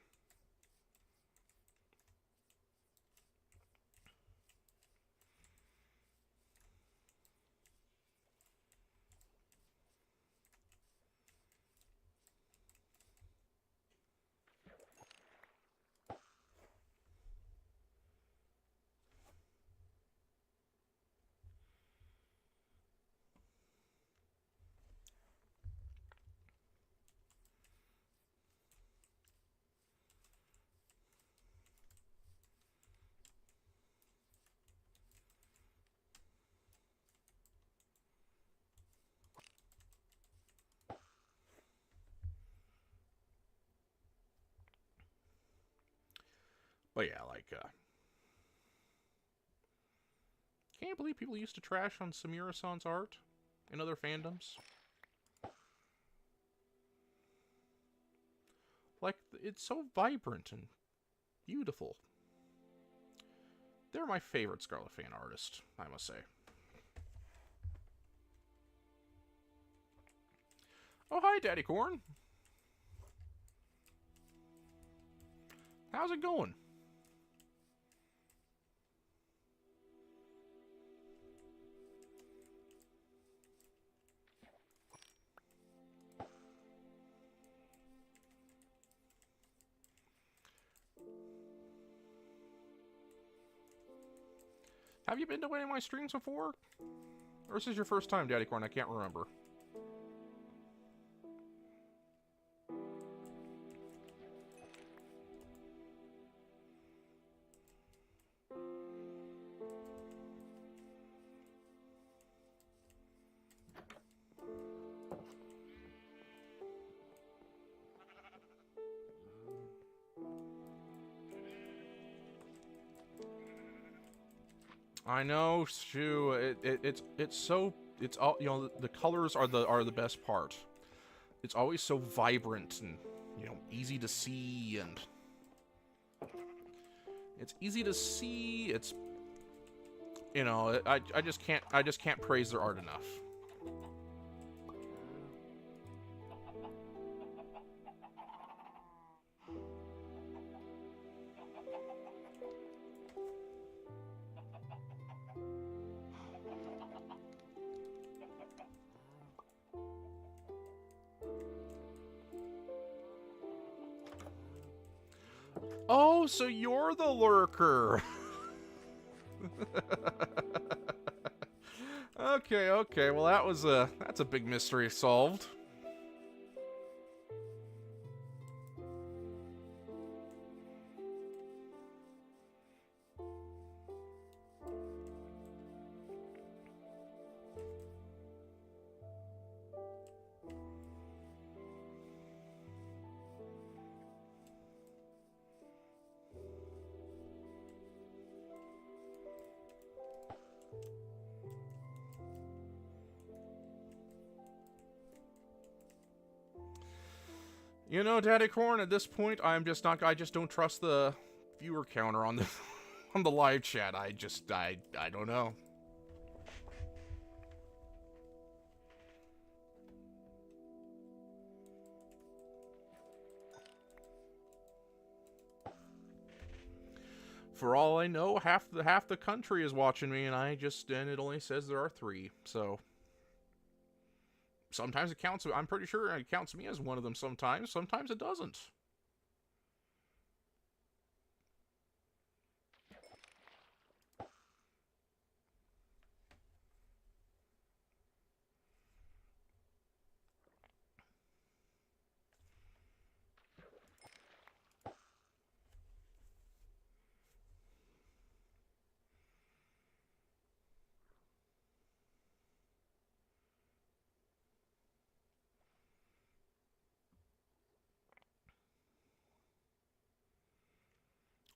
But yeah, can't believe people used to trash on Samira-san's art in other fandoms. It's so vibrant and beautiful. They're my favorite Scarlet fan artist, I must say. Oh, hi, Daddy Corn. How's it going? Have you been to any of my streams before? Or this is your first time, Daddy Corn? I can't remember. I know, Shu. It's all the colors are the best part. It's always so vibrant and easy to see, and it's easy to see. It's I just can't praise their art enough. Oh, so you're the lurker. Okay, okay. Well, that's a big mystery solved. You know, Daddy Corn, at this point, I just don't trust the viewer counter on the on the live chat. I don't know. For all I know, half the country is watching me, and it only says there are 3. So sometimes it counts. I'm pretty sure it counts me as one of them. Sometimes it doesn't.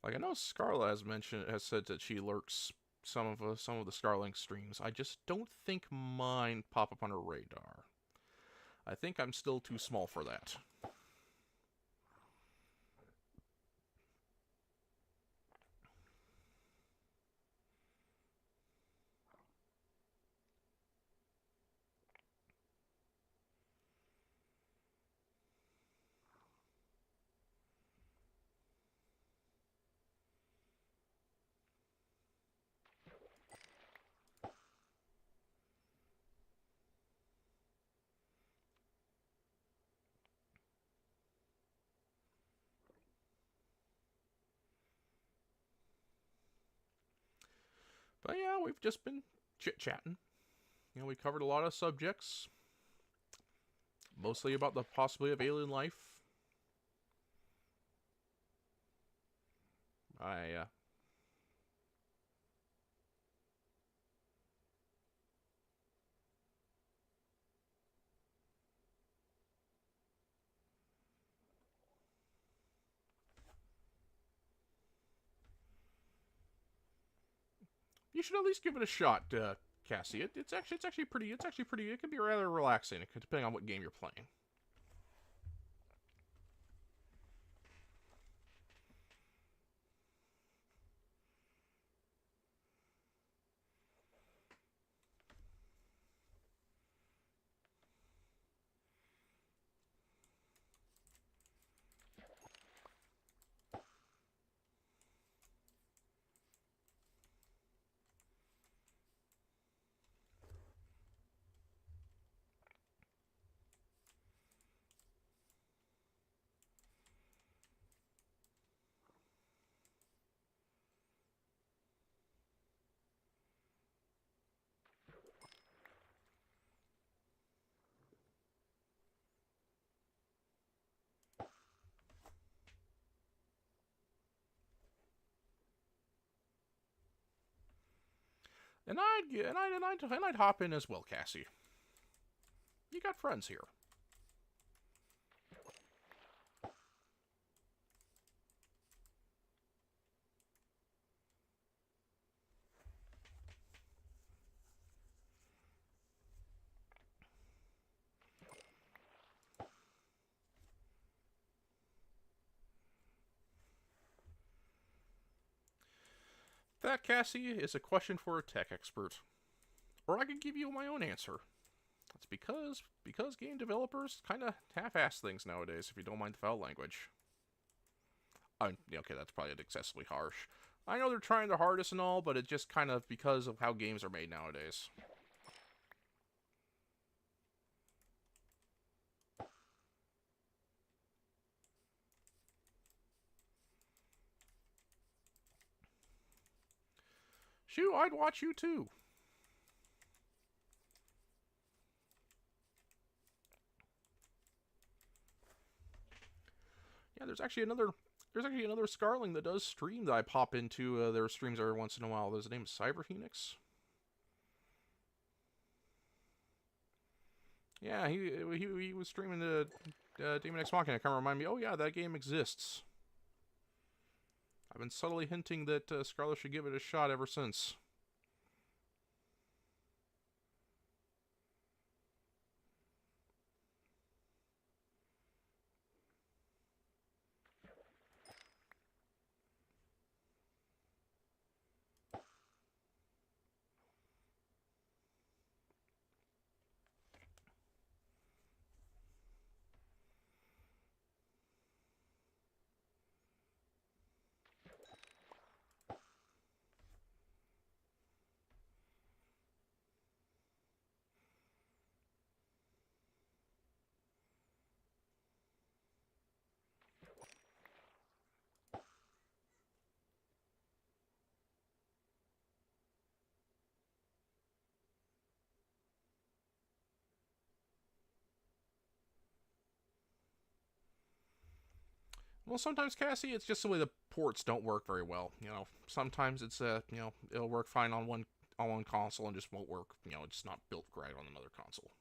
Like I know Scarla has said that she lurks some of the Starlink streams. I just don't think mine pop up on her radar. I think I'm still too small for that. But yeah, we've just been chit-chatting. You know, we covered a lot of subjects, mostly about the possibility of alien life. I You should at least give it a shot, Cassie. It's actually pretty. It can be rather relaxing, depending on what game you're playing. And I'd hop in as well, Cassie. You got friends here. That, Cassie, is a question for a tech expert. Or I could give you my own answer. It's because game developers kind of half-ass things nowadays, if you don't mind the foul language. Okay, that's probably excessively harsh. I know they're trying their hardest and all, but it's just kind of because of how games are made nowadays. Shoot, I'd watch you too. Yeah, there's actually another Scarling that does stream that I pop into their streams every once in a while. There's a name Cyber Phoenix. Yeah, he was streaming the Demon X Machina. Kind of remind me. Oh yeah, that game exists. I've been subtly hinting that Scarlet should give it a shot ever since. Well, sometimes, Cassie, it's just the way the ports don't work very well. You know, sometimes it's it'll work fine on one console and just won't work. You know, it's not built right on another console.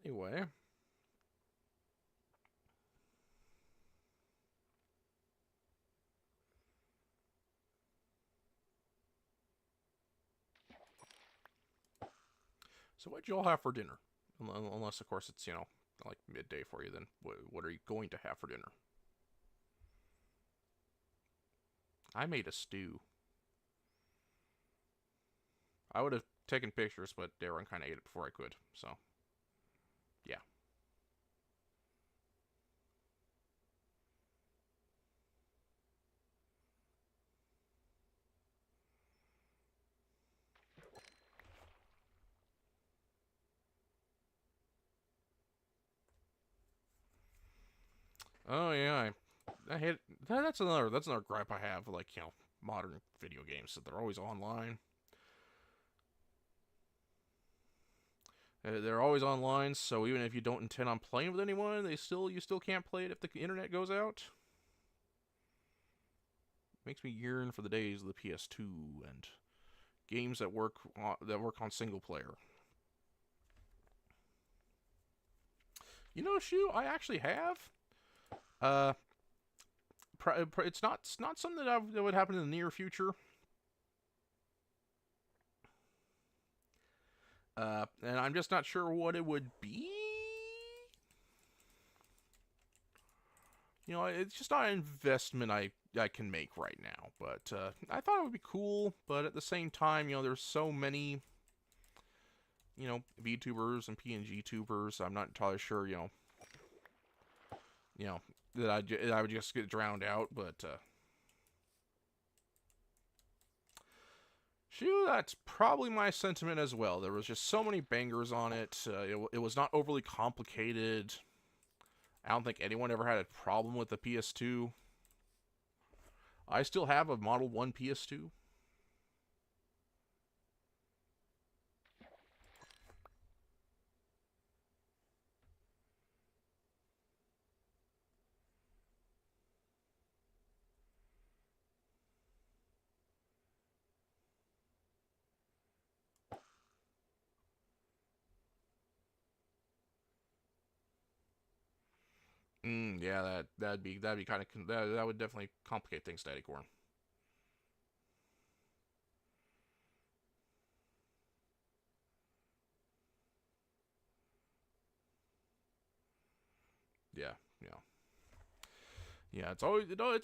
Anyway, so what'd you all have for dinner? Unless, of course, it's like midday for you. Then what are you going to have for dinner? I made a stew. I would have taken pictures, but Darren kind of ate it before I could. So, yeah. Oh yeah, I hate that's another gripe I have. Like modern video games that they're always online. They're always online, so even if you don't intend on playing with anyone, you still can't play it if the internet goes out. Makes me yearn for the days of the PS2 and games that work on single player. You know, Shu, I actually have. Uh, it's not something that would happen in the near future. And I'm just not sure what it would be. You know, it's just not an investment I can make right now. But I thought it would be cool. But at the same time, there's so many, VTubers and PNG tubers. I'm not entirely sure, that I would just get drowned out. But shoot, that's probably my sentiment as well. There was just so many bangers on it. It was not overly complicated. I don't think anyone ever had a problem with the PS2. I still have a Model 1 PS2. Yeah, that'd be kind of that would definitely complicate things, Daddy Corn. Yeah, yeah, yeah. It's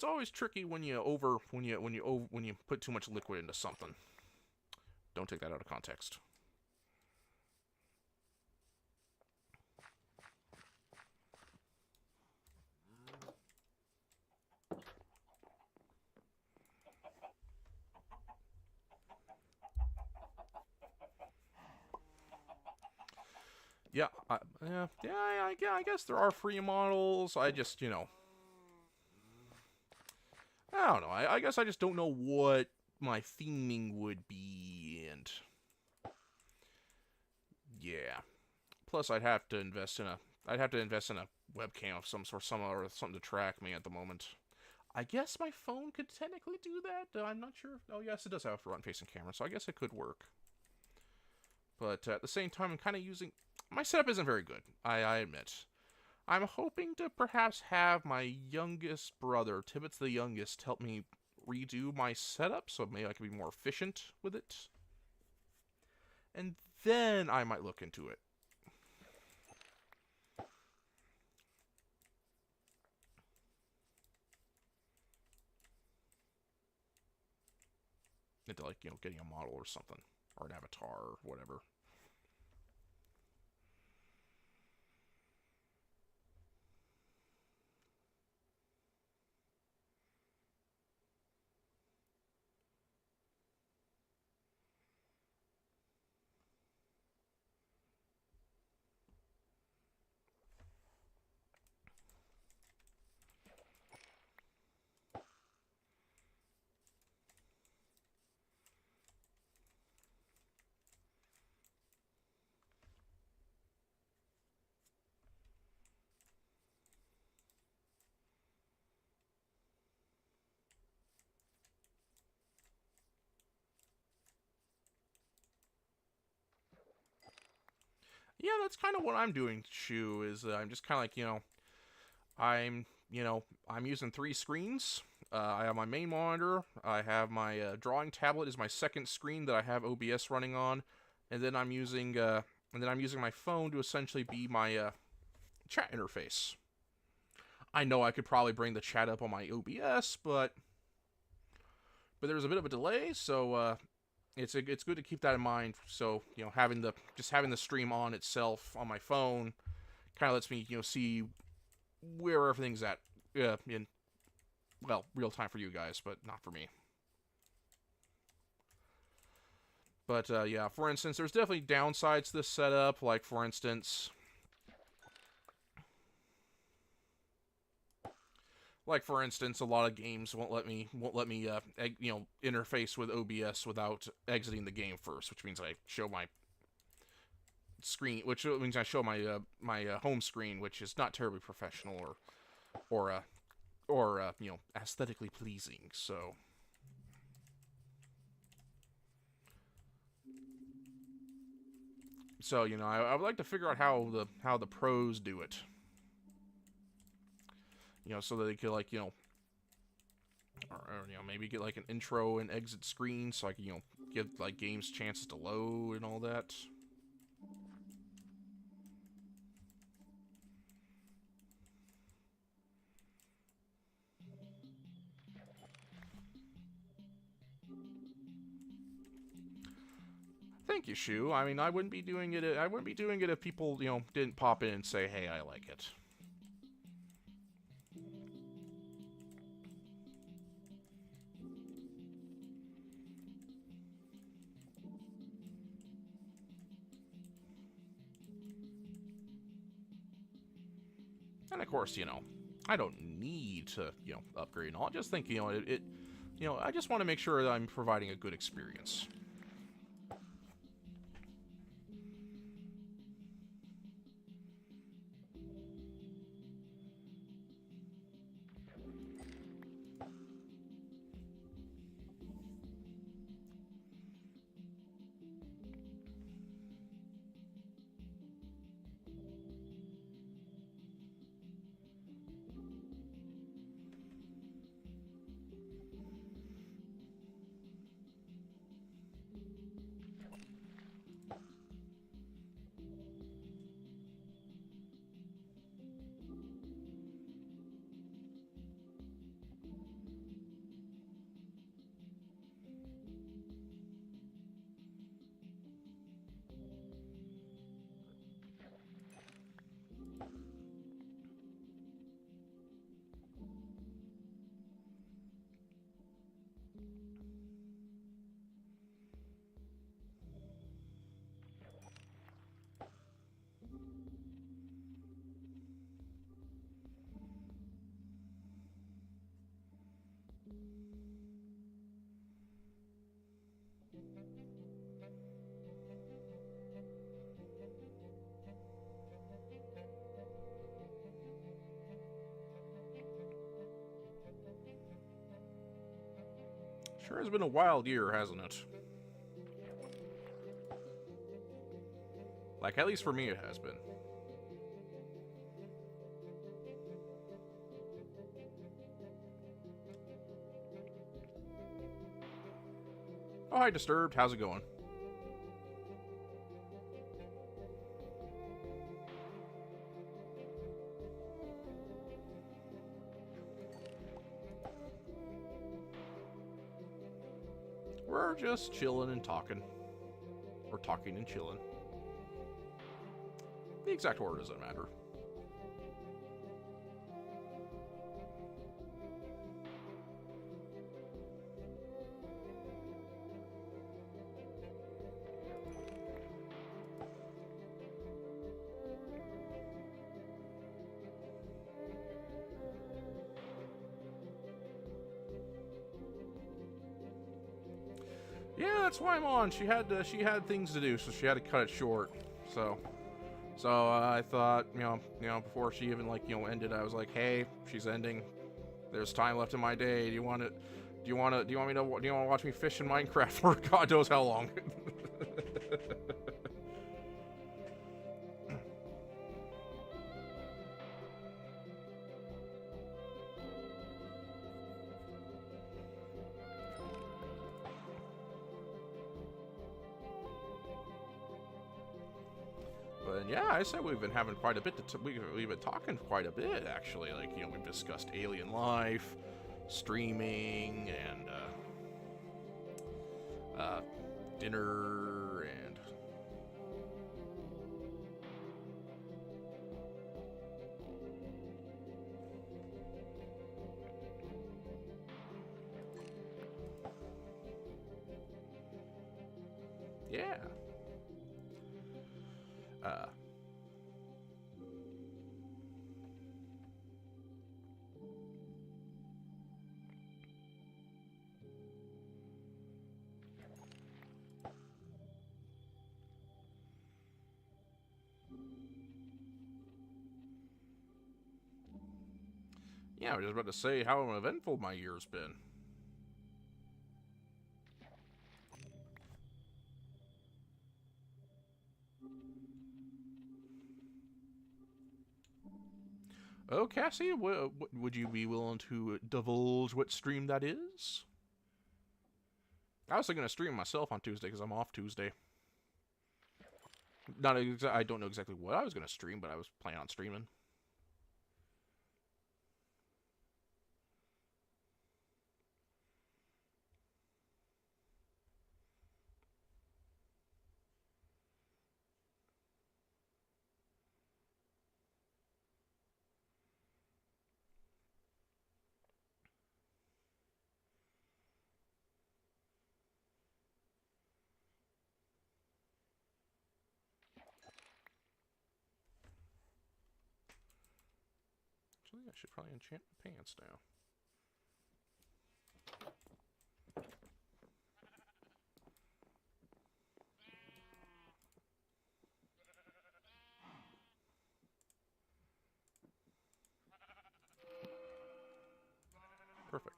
always tricky when you over when you put too much liquid into something. Don't take that out of context. Yeah, I guess there are free models. I just, I don't know. I guess I just don't know what my theming would be, and yeah. Plus, I'd have to invest in a webcam of some sort, or something to track me at the moment. I guess my phone could technically do that. I'm not sure. Oh, yes, it does have a front-facing camera, so I guess it could work. But at the same time, I'm kind of using. My setup isn't very good, I admit. I'm hoping to perhaps have my youngest brother, Tibbet's the youngest, help me redo my setup so maybe I can be more efficient with it. And then I might look into it. Into, like, getting a model or something. Or an avatar or whatever. Yeah, that's kind of what I'm doing, Shu, is I'm just kind of like, I'm using three screens. I have my main monitor. I have my drawing tablet is my second screen that I have OBS running on, and then I'm using my phone to essentially be my chat interface. I know I could probably bring the chat up on my OBS, but there's a bit of a delay, so it's good to keep that in mind. So having the stream on itself on my phone kind of lets me see where everything's at in real time for you guys, but not for me. But yeah, for instance, there's definitely downsides to this setup. Like for instance, a lot of games won't let me interface with OBS without exiting the game first, which means I show my screen, which means I show my home screen, which is not terribly professional or aesthetically pleasing. So I would like to figure out how the pros do it. So that they could maybe get like an intro and exit screen so I can give like games chances to load and all that. Thank you, Shu. I mean, I wouldn't be doing it. I wouldn't be doing it if people didn't pop in and say, "Hey, I like it." And of course, I don't need to upgrade and all. I just think I just want to make sure that I'm providing a good experience. Sure has been a wild year, hasn't it? Like, at least for me it has been. Oh, hi, Disturbed. How's it going? We're just chilling and talking. Or talking and chilling. The exact order doesn't matter. Yeah, that's why I'm on. She had things to do, so she had to cut it short. So I thought, you know, before she even ended, I was like, hey, she's ending. There's time left in my day. Do you want me to watch me fish in Minecraft for God knows how long? But yeah, I said we've been having quite a bit. We've been talking quite a bit, actually. Like, you know, we've discussed alien life, streaming, and dinner, and yeah. Yeah, I was just about to say how eventful my year's been. Oh, Cassie, would you be willing to divulge what stream that is? I was thinking of streaming myself on Tuesday because I'm off Tuesday. I don't know exactly what I was going to stream, but I was planning on streaming. Actually, I should probably enchant my pants now. Perfect.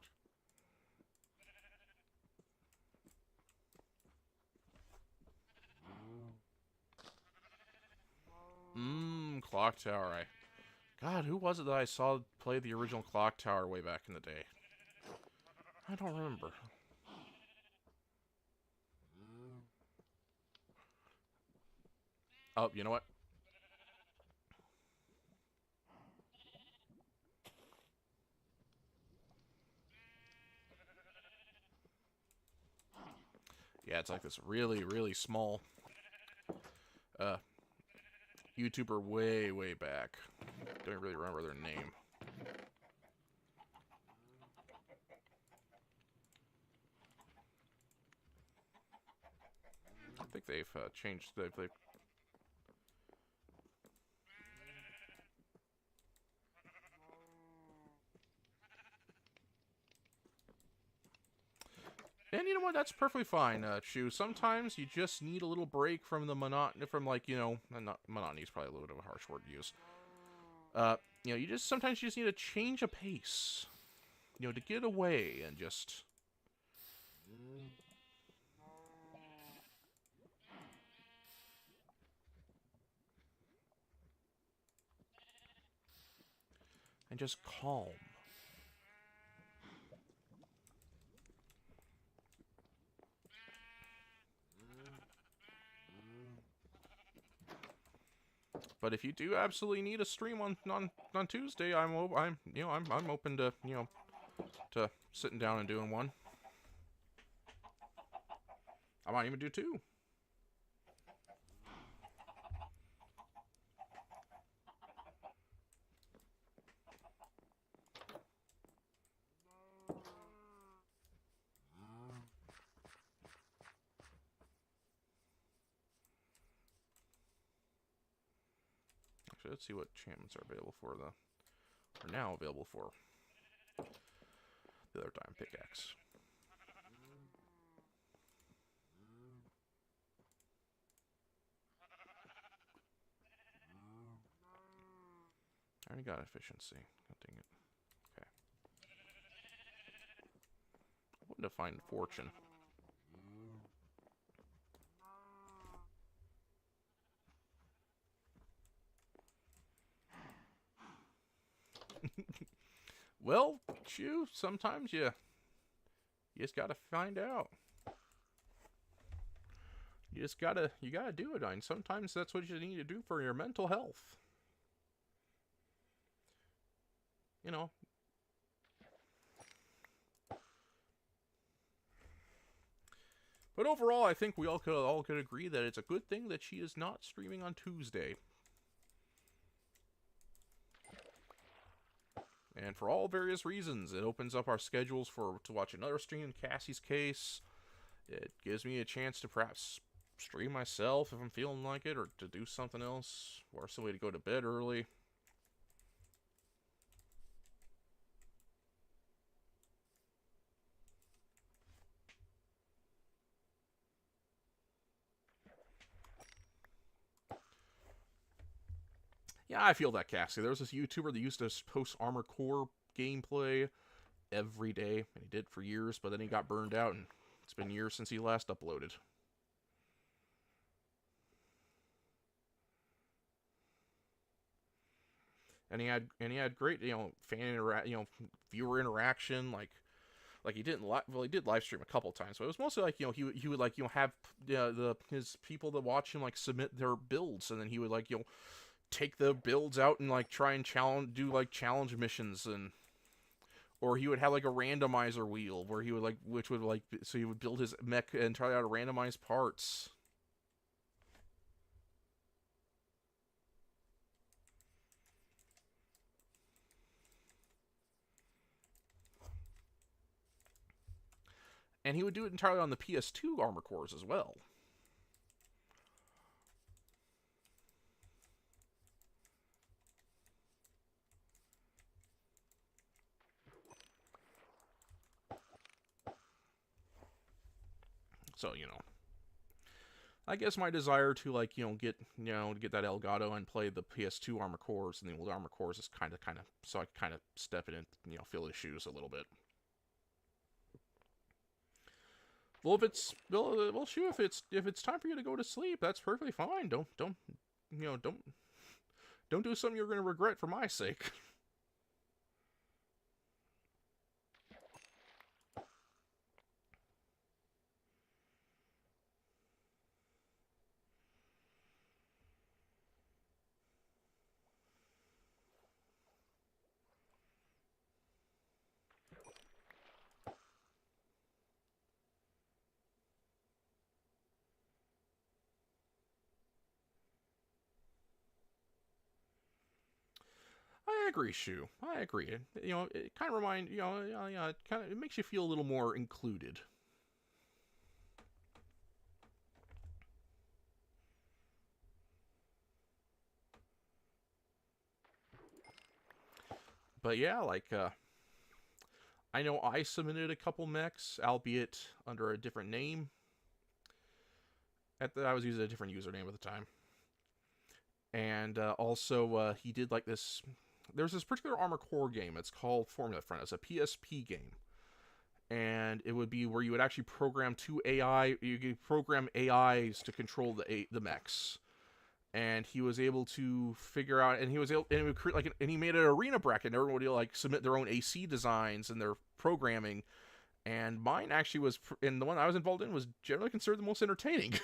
Clock Tower. God, who was it that I saw play the original Clock Tower way back in the day? I don't remember. Oh, you know what? Yeah, it's like this really, really small YouTuber way back. Don't really remember their name. I think they've changed. They've And you know what? That's perfectly fine, Chew. Sometimes you just need a little break from the monotony, from not monotony is probably a little bit of a harsh word to use. Sometimes you just need a change of pace. To get away and just And just calm. But if you do absolutely need a stream on Tuesday, I'm open to to sitting down and doing one. I might even do two. Actually, let's see what enchantments are available for are now available for the other time pickaxe. I already got efficiency. God dang it. Okay. I wanted to find fortune. Well, Chew, sometimes you just gotta find out. You gotta do it, and sometimes that's what you need to do for your mental health. You know. But overall, I think we all could agree that it's a good thing that she is not streaming on Tuesday. And for all various reasons, it opens up our schedules to watch another stream in Cassie's case. It gives me a chance to perhaps stream myself if I'm feeling like it, or to do something else, or some way to go to bed early. Yeah, I feel that, Cassie. There was this YouTuber that used to post Armored Core gameplay every day, and he did for years, but then he got burned out, and it's been years since he last uploaded. And he had great, viewer interaction, like he didn't he did live stream a couple times, but it was mostly like, he would like, have his people that watch him like submit their builds, and then he would like, take the builds out and like try and challenge missions, and or he would have like a randomizer wheel where he would like, which would like, so he would build his mech and try out to randomize parts. And he would do it entirely on the PS2 armor cores as well. So, I guess my desire to like, get that Elgato and play the PS2 armor cores and the old armor cores is kind of so I can kind of step in and, feel his shoes a little bit. Well, shoot, if it's time for you to go to sleep, that's perfectly fine. Don't do something you're going to regret for my sake. I agree, Shu. I agree. It kind of it makes you feel a little more included. But yeah, like, I know I submitted a couple mechs, albeit under a different name. I was using a different username at the time. And also, he did like this. There's this particular Armor Core game. It's called Formula Front. It's a PSP game. and it would be where you would actually program two AI. You could program AIs to control the mechs, and he was able to figure out, and he was able, and it would create like, and he made an arena bracket, and everyone would like submit their own AC designs and their programming, and mine actually was, and the one I was involved in was generally considered the most entertaining.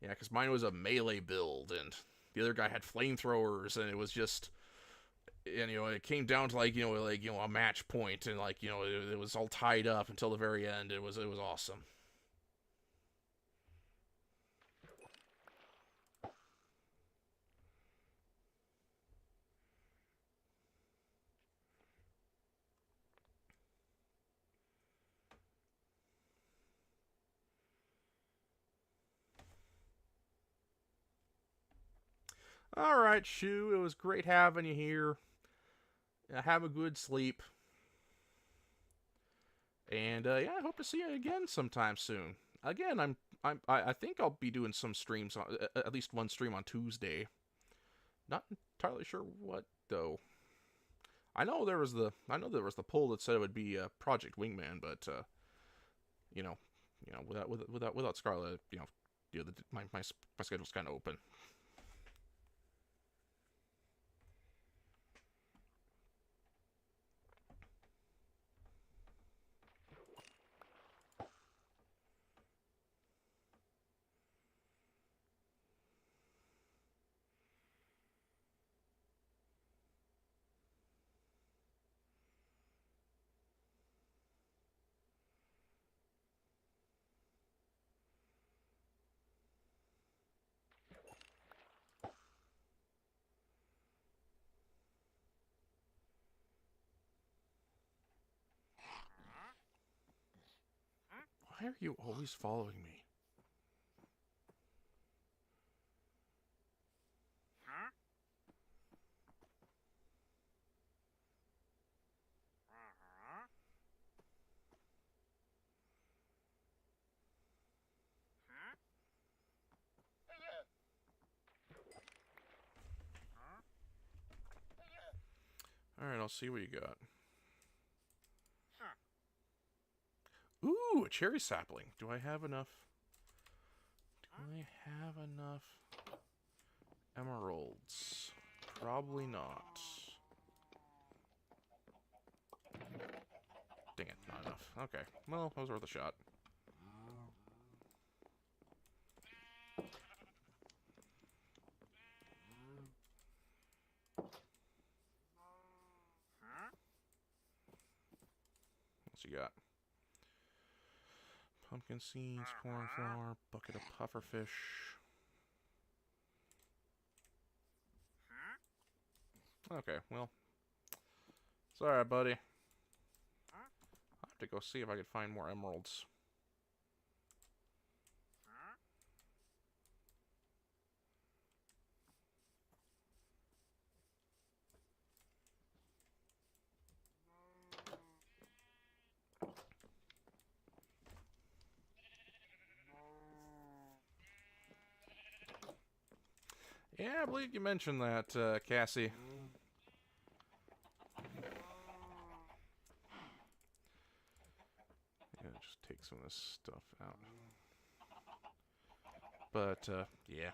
Yeah, because mine was a melee build, and the other guy had flamethrowers, and it was just, and it came down to like a match point, and like it was all tied up until the very end. It was awesome. All right, Shu, it was great having you here. Have a good sleep, and yeah, I hope to see you again sometime soon. Again, I think I'll be doing some streams on, at least one stream on Tuesday. Not entirely sure what though. I know there was the poll that said it would be Project Wingman, but you know, without Scarlet, my schedule's kind of open. Why are you always following me? Alright, I'll see what you got. Ooh, a cherry sapling. Do I have enough? Do I have enough emeralds? Probably not. Dang it, not enough. Okay, well, that was worth a shot. What's you got? Pumpkin seeds, cornflower, bucket of pufferfish. Okay, well. It's alright, buddy. I'll have to go see if I can find more emeralds. Yeah, I believe you mentioned that, Cassie. Yeah, just take some of this stuff out. But, yeah.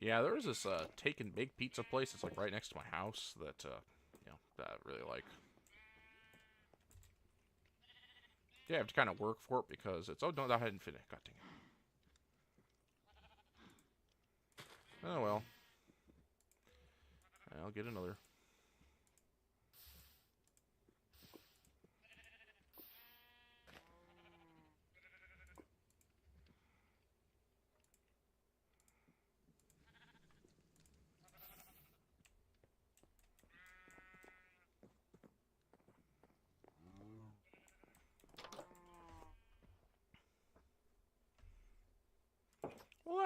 Yeah, there was this take and bake pizza place that's like right next to my house that that I really like. Yeah, I have to kind of work for it because it's, oh no, I hadn't finished. God dang it. Oh well. I'll get another.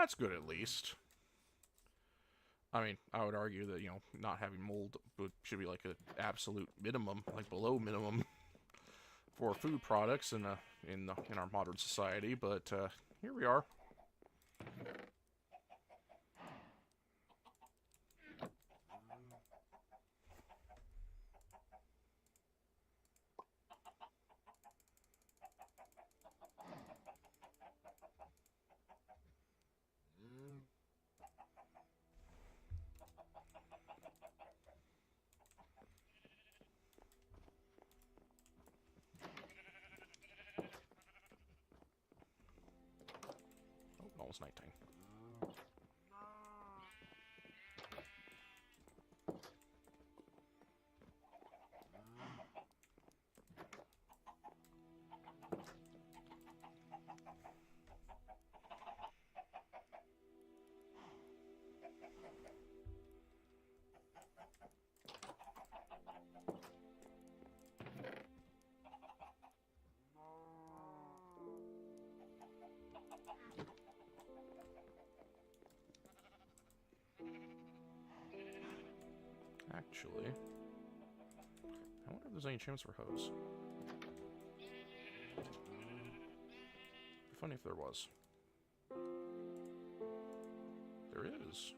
that's good at least. I mean, I would argue that, you know, not having mold should be like an absolute minimum, like below minimum for food products in our modern society, but here we are. Oh, almost nighttime. Actually, I wonder if there's any chance for hose. It'd be funny if there was. There is.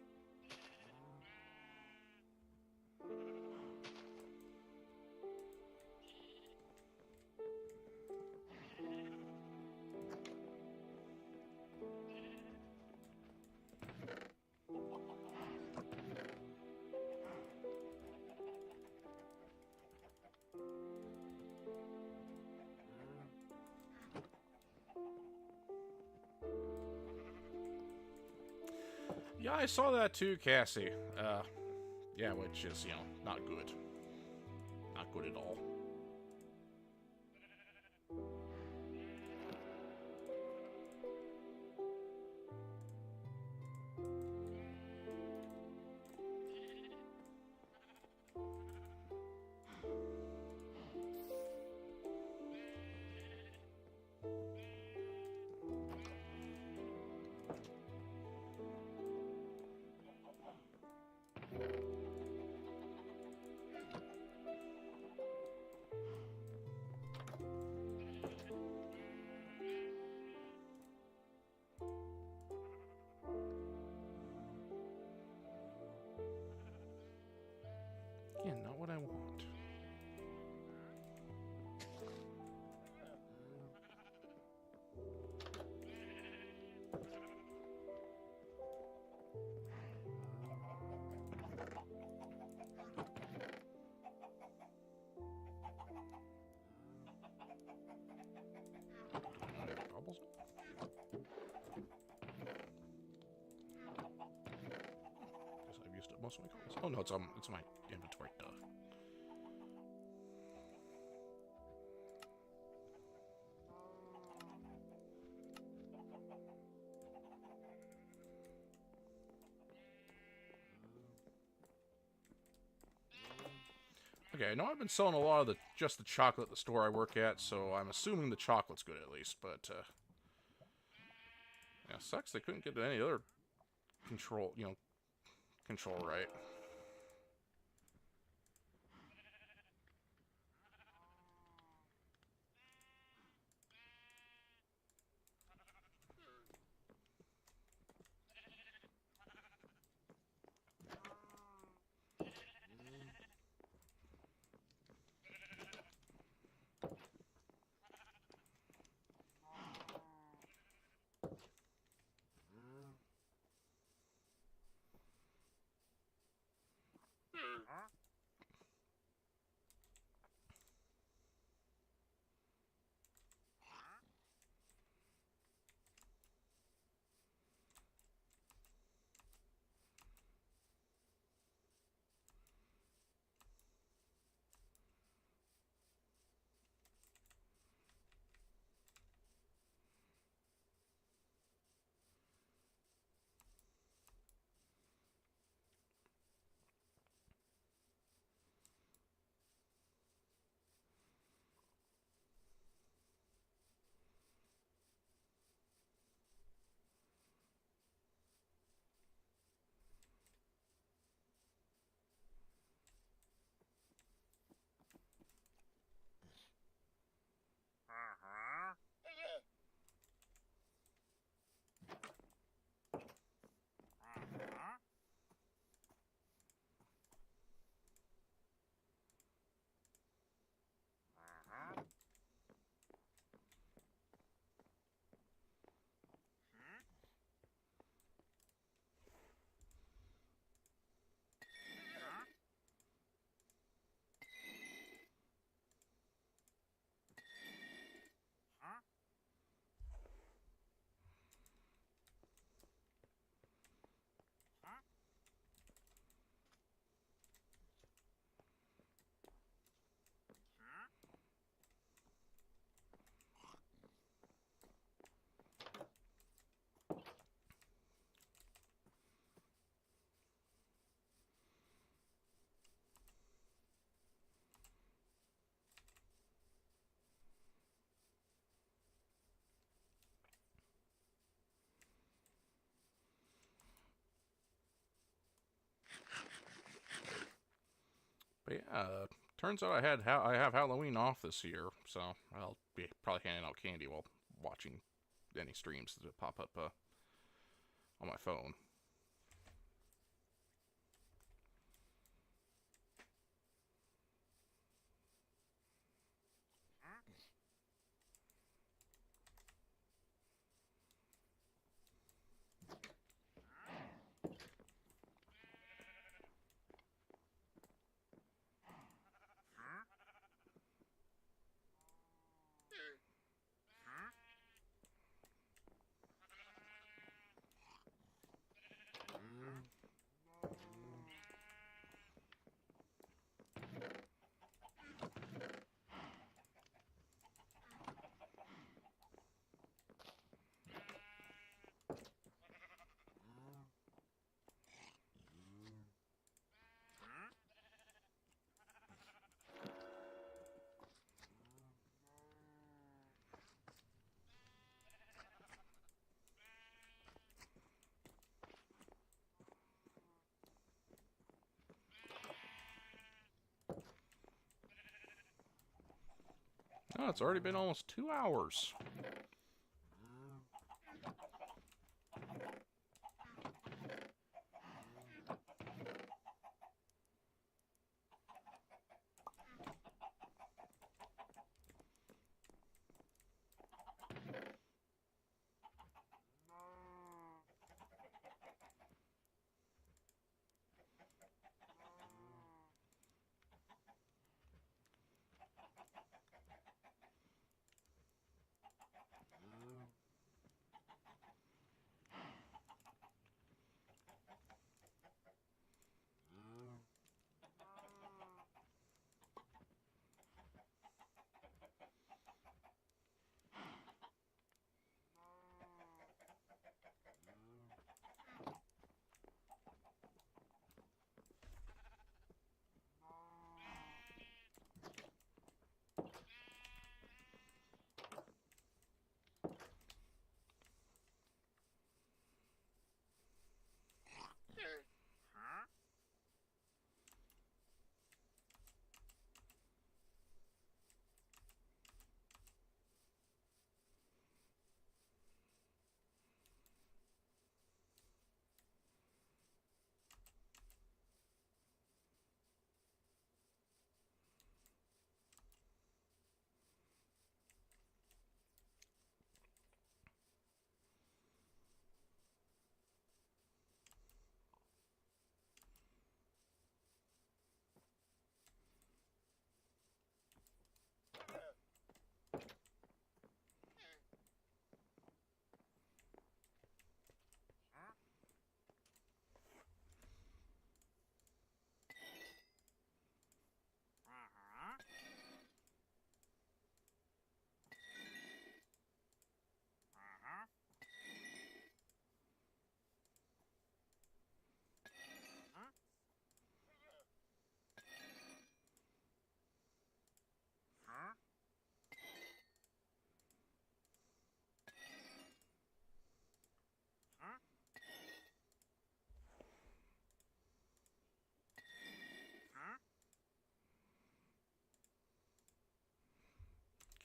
Yeah, I saw that too, Cassie. Yeah, which is, you know, not good. Not good at all. Again, not what I want. Bubbles? Guess I've used up most of my cards. Oh no, it's my inventory. Duh. Okay, I know I've been selling a lot of just the chocolate at the store I work at, so I'm assuming the chocolate's good at least, but, yeah, sucks they couldn't get any other control right. But yeah, turns out I have Halloween off this year, so I'll be probably handing out candy while watching any streams that pop up on my phone. Oh, it's already been almost 2 hours.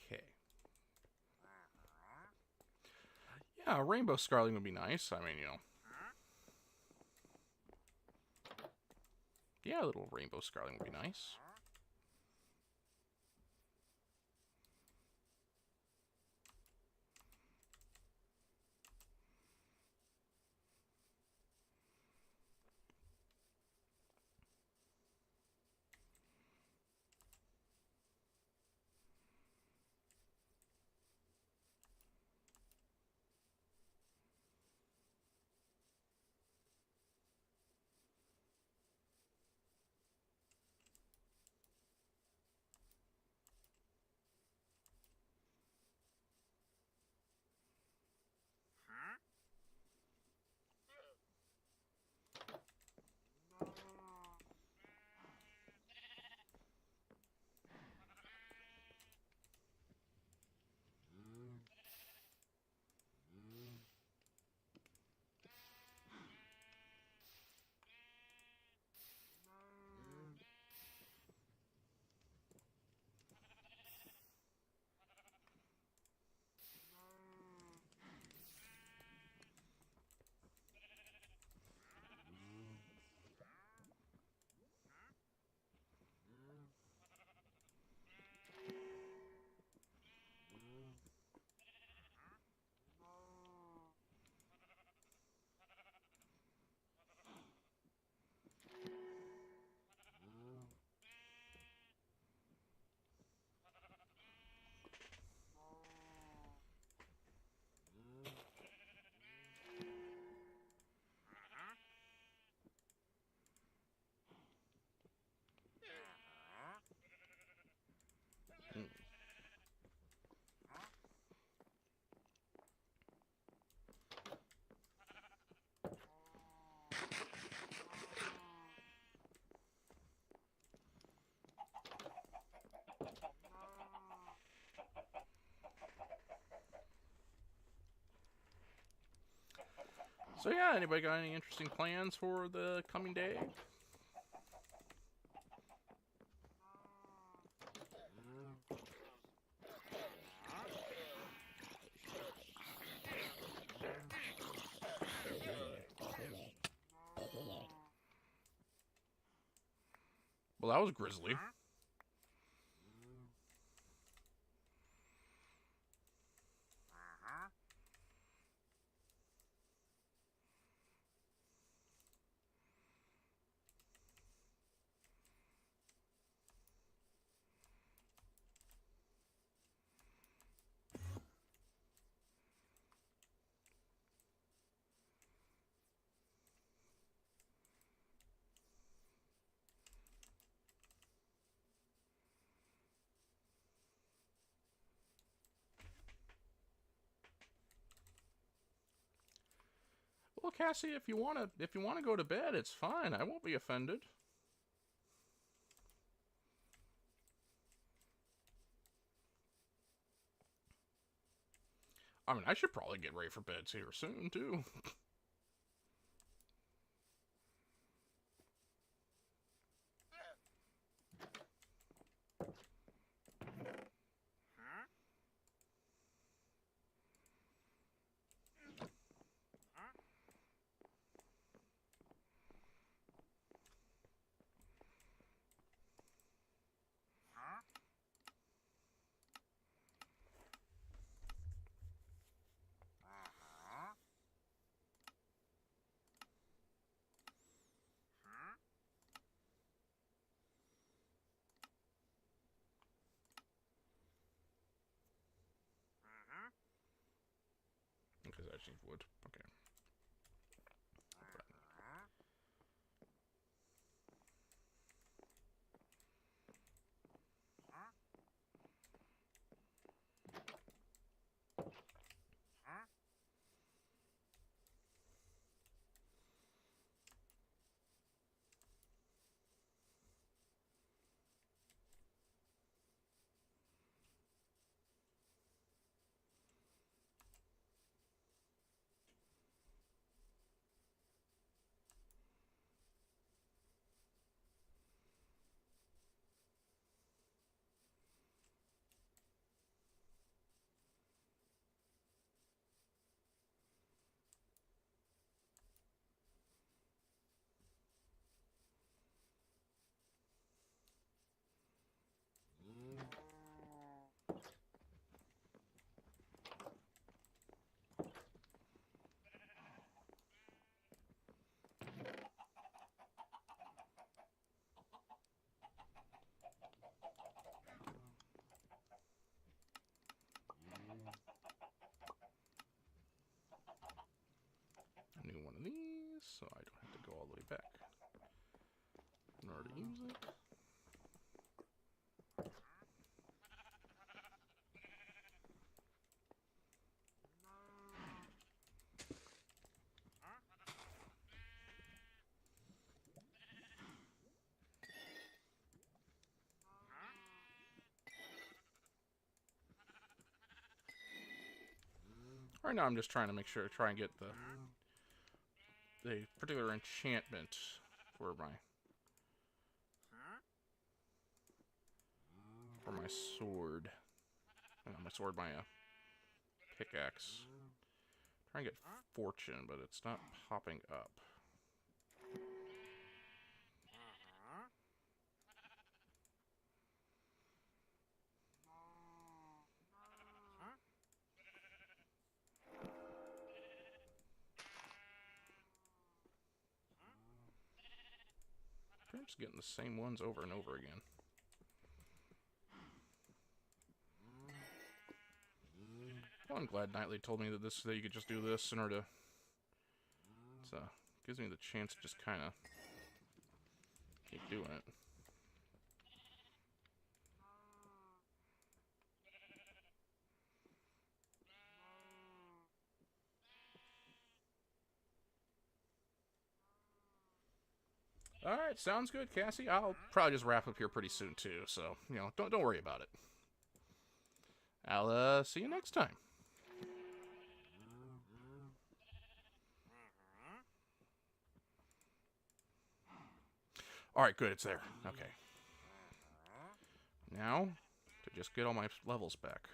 Okay. Yeah, rainbow scarling would be nice. I mean, yeah, a little rainbow scarling would be nice. So yeah, anybody got any interesting plans for the coming day? Well, that was grisly. Well, Cassie, if you wanna go to bed, it's fine. I won't be offended. I mean, I should probably get ready for bed here soon too. Because I just need wood. Okay. New one of these, so I don't have to go all the way back in order to use it. Right now I'm just trying to make sure, try and get the particular enchantment for my sword. Not my sword, my pickaxe. Trying to get fortune, but it's not popping up. I'm just getting the same ones over and over again. Well, I'm glad Knightley told me that you could just do this in order to. So gives me the chance to just kind of keep doing it. Alright, sounds good, Cassie. I'll probably just wrap up here pretty soon, too, so, you know, don't worry about it. I'll, see you next time. Alright, good, it's there. Okay. Now, to just get all my levels back.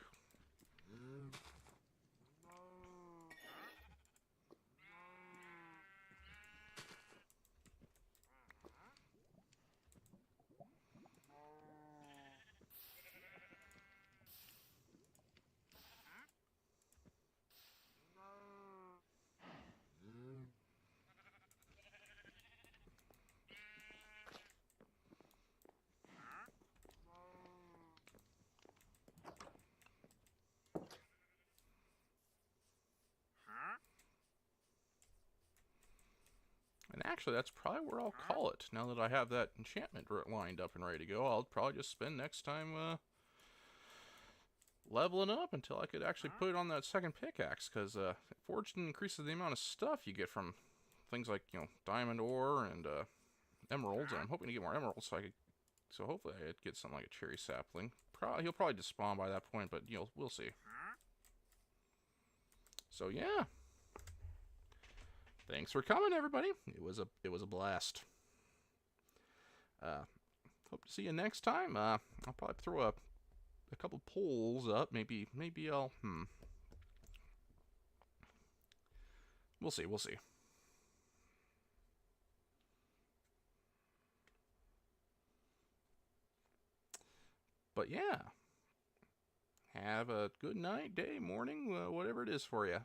And actually, that's probably where I'll call it. Now that I have that enchantment lined up and ready to go, I'll probably just spend next time leveling up until I could actually put it on that second pickaxe. Because fortune increases the amount of stuff you get from things like, you know, diamond ore and emeralds. And I'm hoping to get more emeralds so hopefully I'd get something like a cherry sapling. He'll probably just spawn by that point, but you know, we'll see. So yeah. Thanks for coming, everybody. It was a blast. Hope to see you next time. I'll probably throw a couple polls up. Maybe I'll We'll see. But yeah. Have a good night, day, morning, whatever it is for you.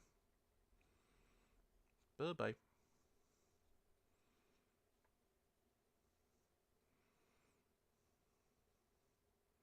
Bye-bye.